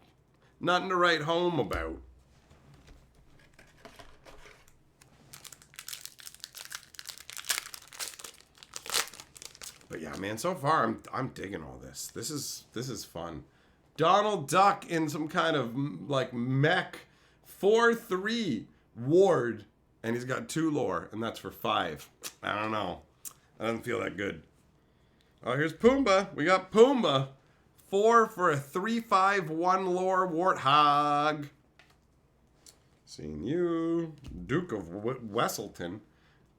[SPEAKER 1] nothing to write home about. But yeah, man, so far I'm digging all this. This is fun. Donald Duck in some kind of like mech 4/3 ward, and he's got 2 lore, and that's for 5. I don't know. I don't feel that good. Oh, here's Pumbaa. We got Pumbaa. 4 for a 3/5 1 lore warthog. Seeing you, Duke of Wesselton.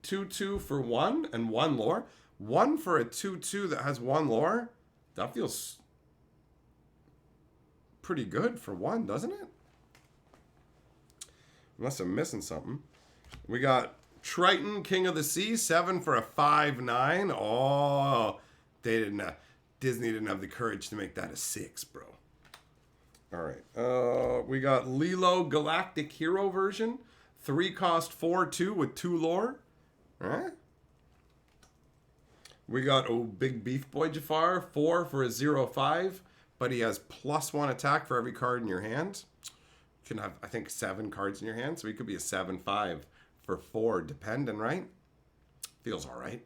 [SPEAKER 1] 2/2 for 1 and 1 lore. 1 for a 2/2 that has 1 lore? That feels pretty good for 1, doesn't it? Unless I'm missing something. We got Triton, King of the Sea, 7 for a 5/9. Oh, they didn't. Disney didn't have the courage to make that a 6, bro. All right. We got Lilo Galactic Hero version. 3 cost 4/2 with 2 lore. All right. We got Big Beef Boy Jafar, 4 for a 0/5, but he has +1 attack for every card in your hand. You can have, I think, 7 cards in your hand, so he could be a 7/5 for 4, depending, right? Feels all right.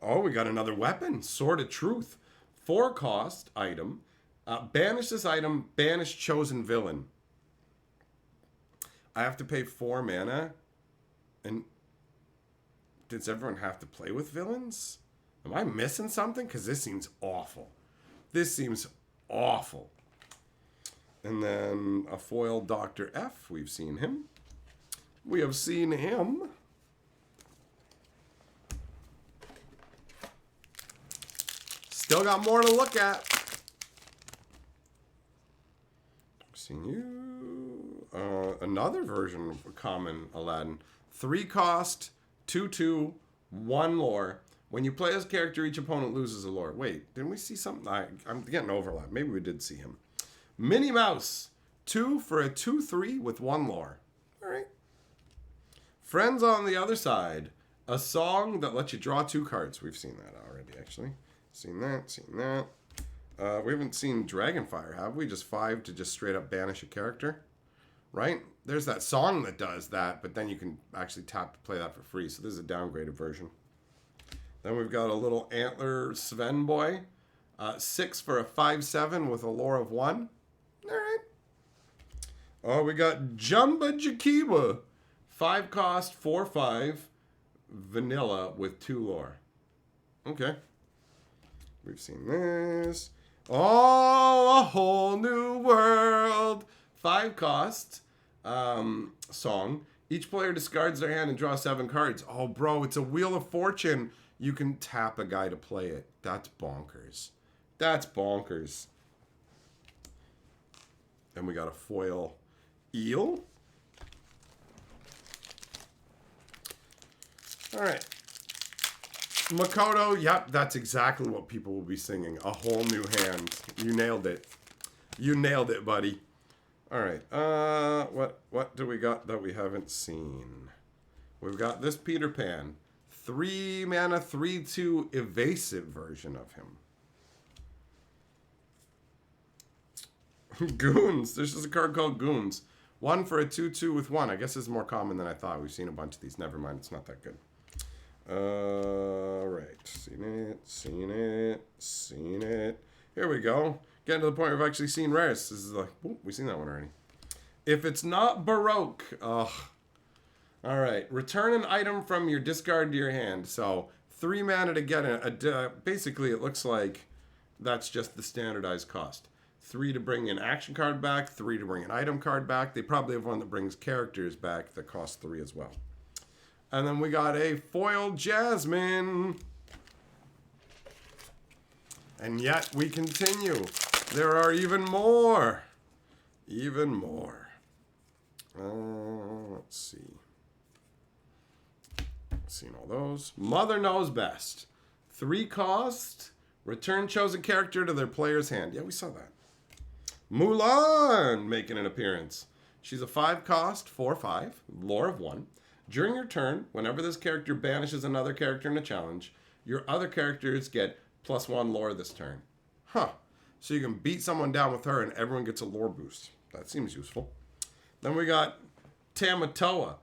[SPEAKER 1] Oh, we got another weapon, Sword of Truth. 4 cost item. Banish this item, banish chosen villain. I have to pay 4 mana, and does everyone have to play with villains? Am I missing something? Because this seems awful. This seems awful. And then a foil Dr. F. We've seen him. We have seen him. Still got more to look at. Seen you. Another version of a common Aladdin. 3 cost, 2/2, 1 lore. When you play as a character, each opponent loses a lore. Wait, didn't we see something? I'm getting overlap. Maybe we did see him. Minnie Mouse. 2 for a 2/3 with 1 lore. All right. Friends on the Other Side. A song that lets you draw 2 cards. We've seen that already, actually. Seen that, seen that. We haven't seen Dragonfire, have we? Just 5 to just straight up banish a character. Right? There's that song that does that, but then you can actually tap to play that for free. So this is a downgraded version. Then we've got a little Antler Sven boy. 6 for a 5/7 with a lore of 1. All right. Oh, we got Jumba Jakiba. 5 cost, 4/5. Vanilla with 2 lore. Okay. We've seen this. Oh, a whole new world. 5 cost. Song. Each player discards their hand and draws 7 cards. Oh, bro, it's a Wheel of Fortune. You can tap a guy to play it. That's bonkers. That's bonkers. And we got a foil eel. All right. Makoto, yep, that's exactly what people will be singing. A whole new hand. You nailed it. You nailed it, buddy. All right. What do we got that we haven't seen? We've got this Peter Pan. 3 mana, 3/2 evasive version of him. Goons. There's just a card called Goons. 1 for a 2/2 with 1. I guess this is more common than I thought. We've seen a bunch of these. Never mind. It's not that good. Right. Seen it. Seen it. Seen it. Here we go. Getting to the point where I've actually seen rares. This is like, ooh, we've seen that one already. If it's not Baroque, ugh. All right, return an item from your discard to your hand. So 3 mana to get basically it looks like that's just the standardized cost. 3 to bring an action card back, 3 to bring an item card back. They probably have one that brings characters back that costs 3 as well. And then we got a foil Jasmine. And yet we continue. There are even more. Even more. Let's see. Seen all those. Mother Knows Best. 3 cost. Return chosen character to their player's hand. Yeah, we saw that. Mulan making an appearance. She's a 5 cost, 4/5, lore of 1. During your turn, whenever this character banishes another character in a challenge, your other characters get +1 lore this turn. Huh. So you can beat someone down with her and everyone gets a lore boost. That seems useful. Then we got Tamatoa.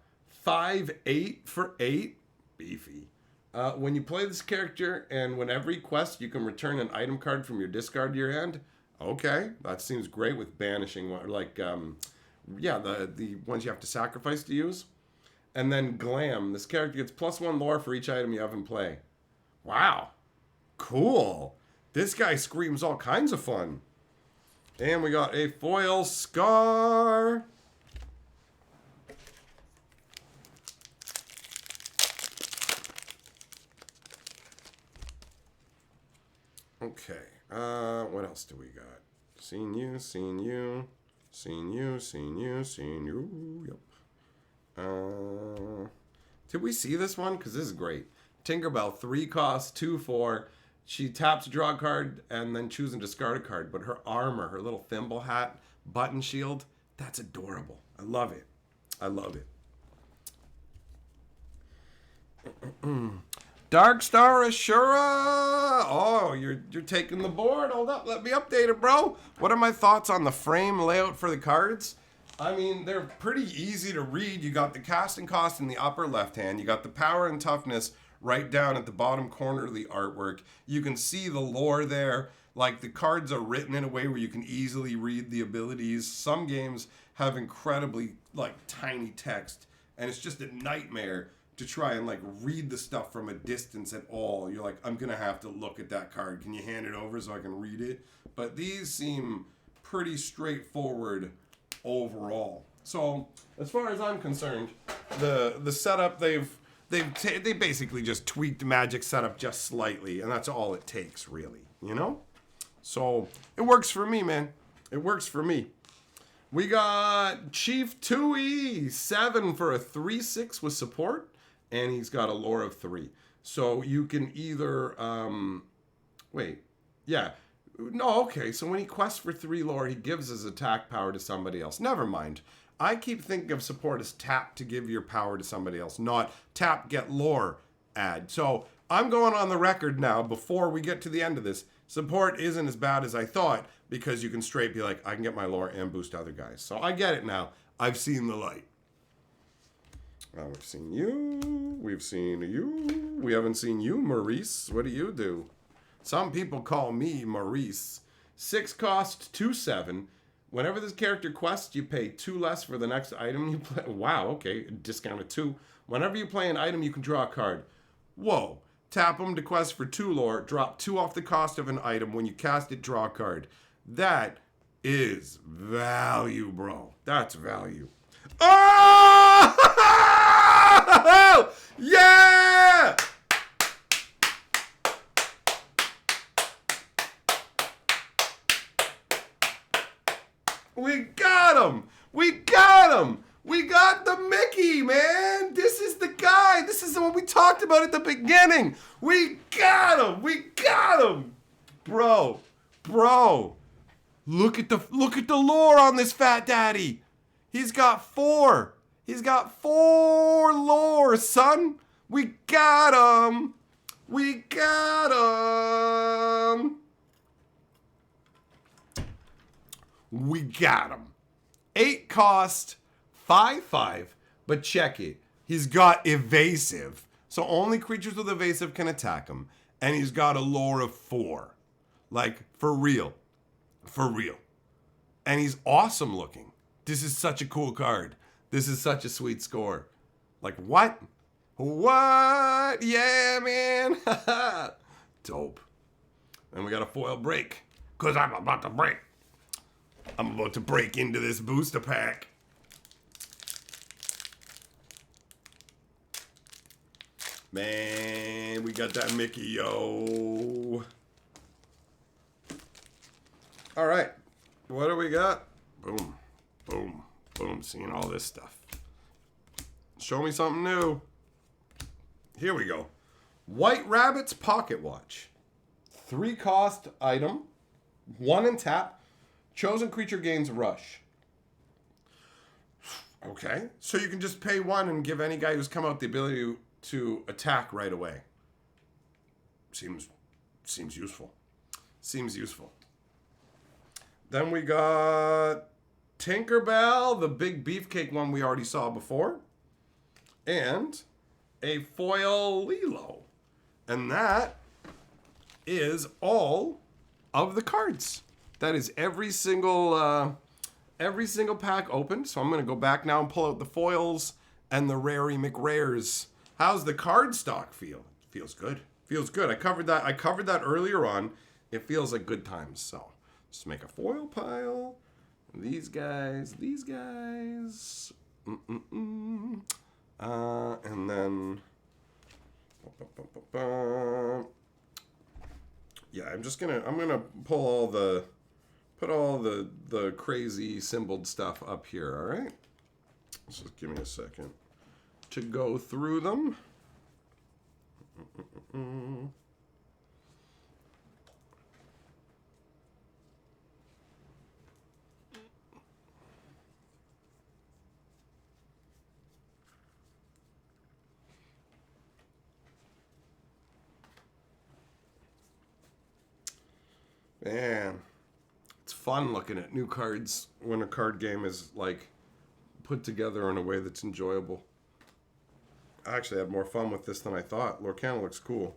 [SPEAKER 1] 5/8 for 8. Beefy. When you play this character and when every quest you can return an item card from your discard to your hand. Okay, that seems great with banishing, like, yeah, the ones you have to sacrifice to use. And then Glam. This character gets +1 lore for each item you have in play. Wow. Cool. This guy screams all kinds of fun. And we got a foil Scar. Okay, what else do we got? Seen you, seen you, seen you, seen you, seen you, yep. Did we see this one? Because this is great. Tinkerbell, 3 costs, 2/4. She taps, draw a card, and then choose and discard a card. But her armor, her little thimble hat, button shield, that's adorable. I love it. I love it. Darkstar Ashura! Oh, you're taking the board. Hold up, let me update it, bro. What are my thoughts on the frame layout for the cards? I mean, they're pretty easy to read. You got the casting cost in the upper left hand. You got the power and toughness right down at the bottom corner of the artwork. You can see the lore there. Like, the cards are written in a way where you can easily read the abilities. Some games have incredibly, like, tiny text, and it's just a nightmare to try and, like, read the stuff from a distance at all. You're like, I'm gonna have to look at that card. Can you hand it over so I can read it? But these seem pretty straightforward overall. So as far as I'm concerned, the setup they basically just tweaked Magic setup just slightly, and that's all it takes, really. You know? So it works for me, man. It works for me. We got Chief Tui, 7 for a 3/6 with support. And he's got a lore of 3. So you can either, so when he quests for 3 lore, he gives his attack power to somebody else. Never mind. I keep thinking of support as tap to give your power to somebody else, not tap, get lore, add. So I'm going on the record now, before we get to the end of this. Support isn't as bad as I thought, because you can straight be like, I can get my lore and boost other guys. So I get it now. I've seen the light. We've seen you. We've seen you. We haven't seen you, Maurice. What do you do? Some people call me Maurice. 6 cost, 2/7. Whenever this character quests, you pay 2 less for the next item you play. Wow, okay. Discounted 2. Whenever you play an item, you can draw a card. Whoa. Tap them to quest for 2 lore. Drop 2 off the cost of an item. When you cast it, draw a card. That is value, bro. That's value. Oh! Yeah! We got him! We got him! We got the Mickey, man! This is the guy! This is the one we talked about at the beginning! We got him! We got him! Bro. Look at the lore on this fat daddy! He's got 4! He's got 4 lore, son! We got him! We got him! We got him. 8 cost, 5/5, but check it. He's got evasive. So only creatures with evasive can attack him. And he's got a lore of 4. Like, for real. For real. And he's awesome looking. This is such a cool card. This is such a sweet score. Like, what? What? Yeah, man. Dope. And we got a foil break. Because I'm about to break. I'm about to break into this booster pack. Man, we got that Mickey, yo. All right. What do we got? Boom, boom, boom. Seeing all this stuff. Show me something new. Here we go. White Rabbit's Pocket Watch. 3 cost item. 1 in tap. Chosen creature gains Rush. Okay. So you can just pay 1 and give any guy who's come out the ability to attack right away. Seems useful. Seems useful. Then we got Tinkerbell, the big beefcake one we already saw before. And a foil Lilo. And that is all of the cards. That is every single pack opened. So I'm going to go back now and pull out the foils and the Rarey McRares. How's the card stock feel? Feels good. Feels good. I covered that earlier on. It feels like good times. So just make a foil pile. These guys. And then yeah, I'm gonna put all the crazy symboled stuff up here, all right? Just give me a second to go through them. Man, it's fun looking at new cards when a card game is like put together in a way that's enjoyable. I actually had more fun with this than I thought. Lorcana looks cool.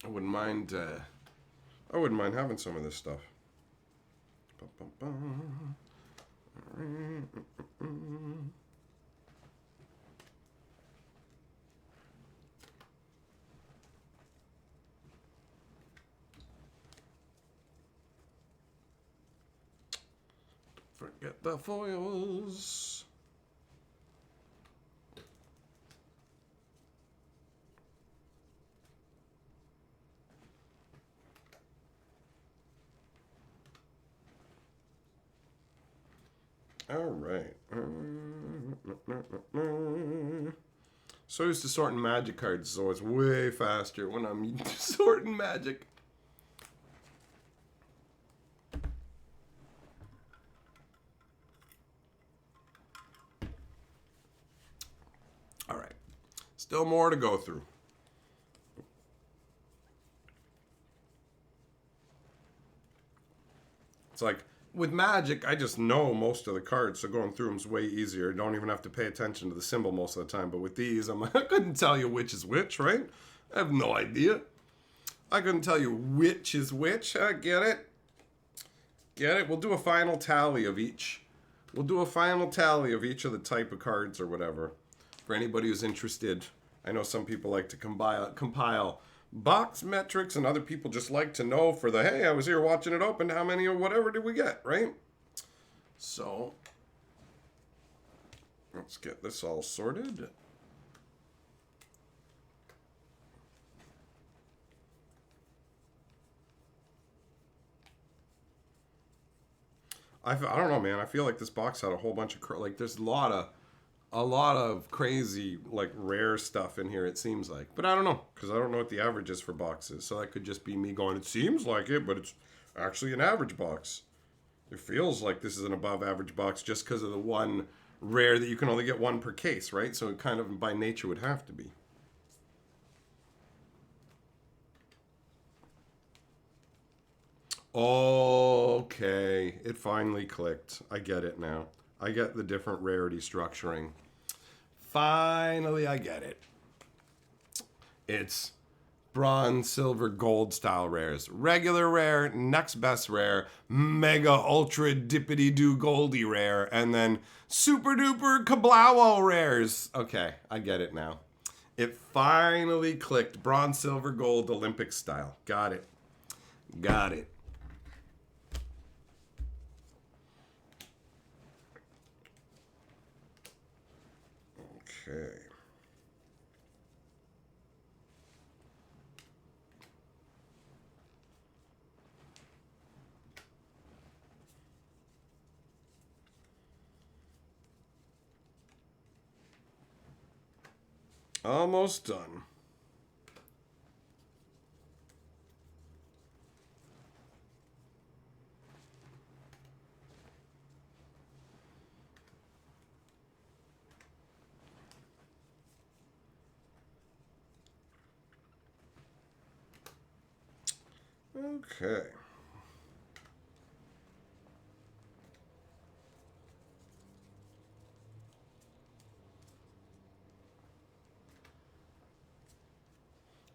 [SPEAKER 1] I wouldn't mind having some of this stuff. Forget the foils. All right. So used to sorting Magic cards, so it's way faster when I'm sorting Magic. All right. Still more to go through. It's like, with Magic, I just know most of the cards, so going through them is way easier. I don't even have to pay attention to the symbol most of the time. But with these, I couldn't tell you which is which, right? I have no idea. I couldn't tell you which is which. I get it. Get it? We'll do a final tally of each. We'll do a final tally of each of the type of cards or whatever. For anybody who's interested. I know some people like to compile box metrics, and other people just like to know for the, hey, I was here watching it open, how many or whatever did we get, right? So let's get this all sorted. I don't know, man. I feel like this box had a whole bunch of like there's a lot of crazy, like, rare stuff in here, it seems like. But I don't know, because I don't know what the average is for boxes. So that could just be me going, it seems like it, but it's actually an average box. It feels like this is an above average box just because of the one rare that you can only get one per case, right? So it kind of, by nature, would have to be. Okay, it finally clicked. I get it now. I get the different rarity structuring. Finally, I get it. It's bronze, silver, gold style rares. Regular rare, next best rare, mega ultra dippity doo goldie rare, and then super duper kablowo rares. Okay, I get it now. It finally clicked. Bronze, silver, gold, Olympic style. Got it. Got it. Okay. Almost done. Okay.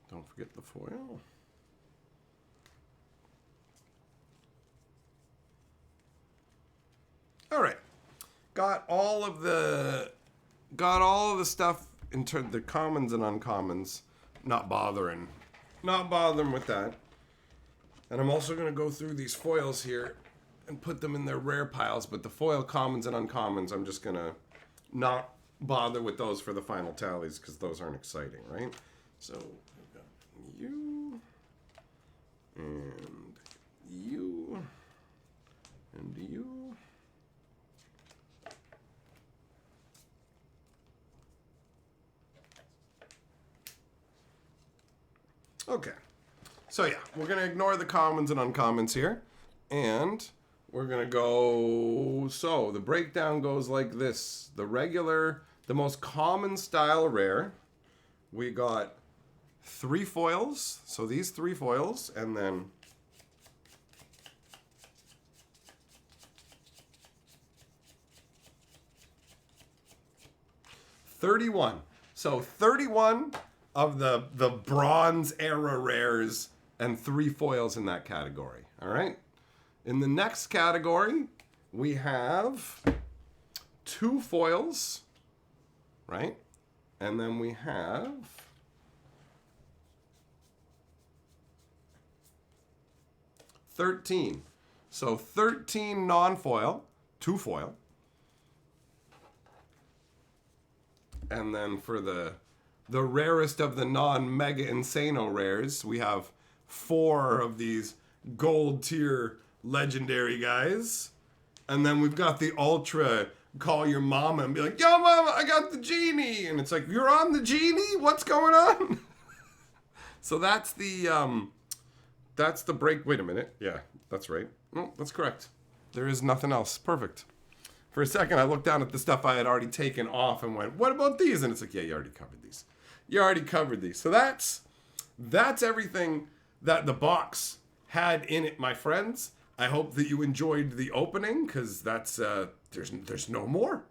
[SPEAKER 1] Don't forget the foil. All right. Got all of the stuff in terms of the commons and uncommons. Not bothering with that. And I'm also going to go through these foils here and put them in their rare piles, but the foil commons and uncommons, I'm just going to not bother with those for the final tallies because those aren't exciting, right? So we've got you and you and you. Okay. So yeah, we're going to ignore the commons and uncommons here. And we're going to go... So the breakdown goes like this. The regular, the most common style rare, we got 3 foils. So these 3 foils, and then... $31. So 31 of the bronze era rares and 3 foils in that category. All right. In the next category, we have 2 foils, right? And then we have 13. So 13 non-foil, 2 foil. And then for the rarest of the non-mega insano rares, we have 4 of these gold tier legendary guys. And then we've got the ultra call your mama and be like, yo mama, I got the genie. And it's like, you're on the genie? What's going on? So that's the break. Wait a minute. Yeah, that's right. No, that's correct. There is nothing else. Perfect. For a second, I looked down at the stuff I had already taken off and went, what about these? And it's like, yeah, you already covered these. You already covered these. So that's everything that the box had in it, my friends. I hope that you enjoyed the opening, because that's there's no more.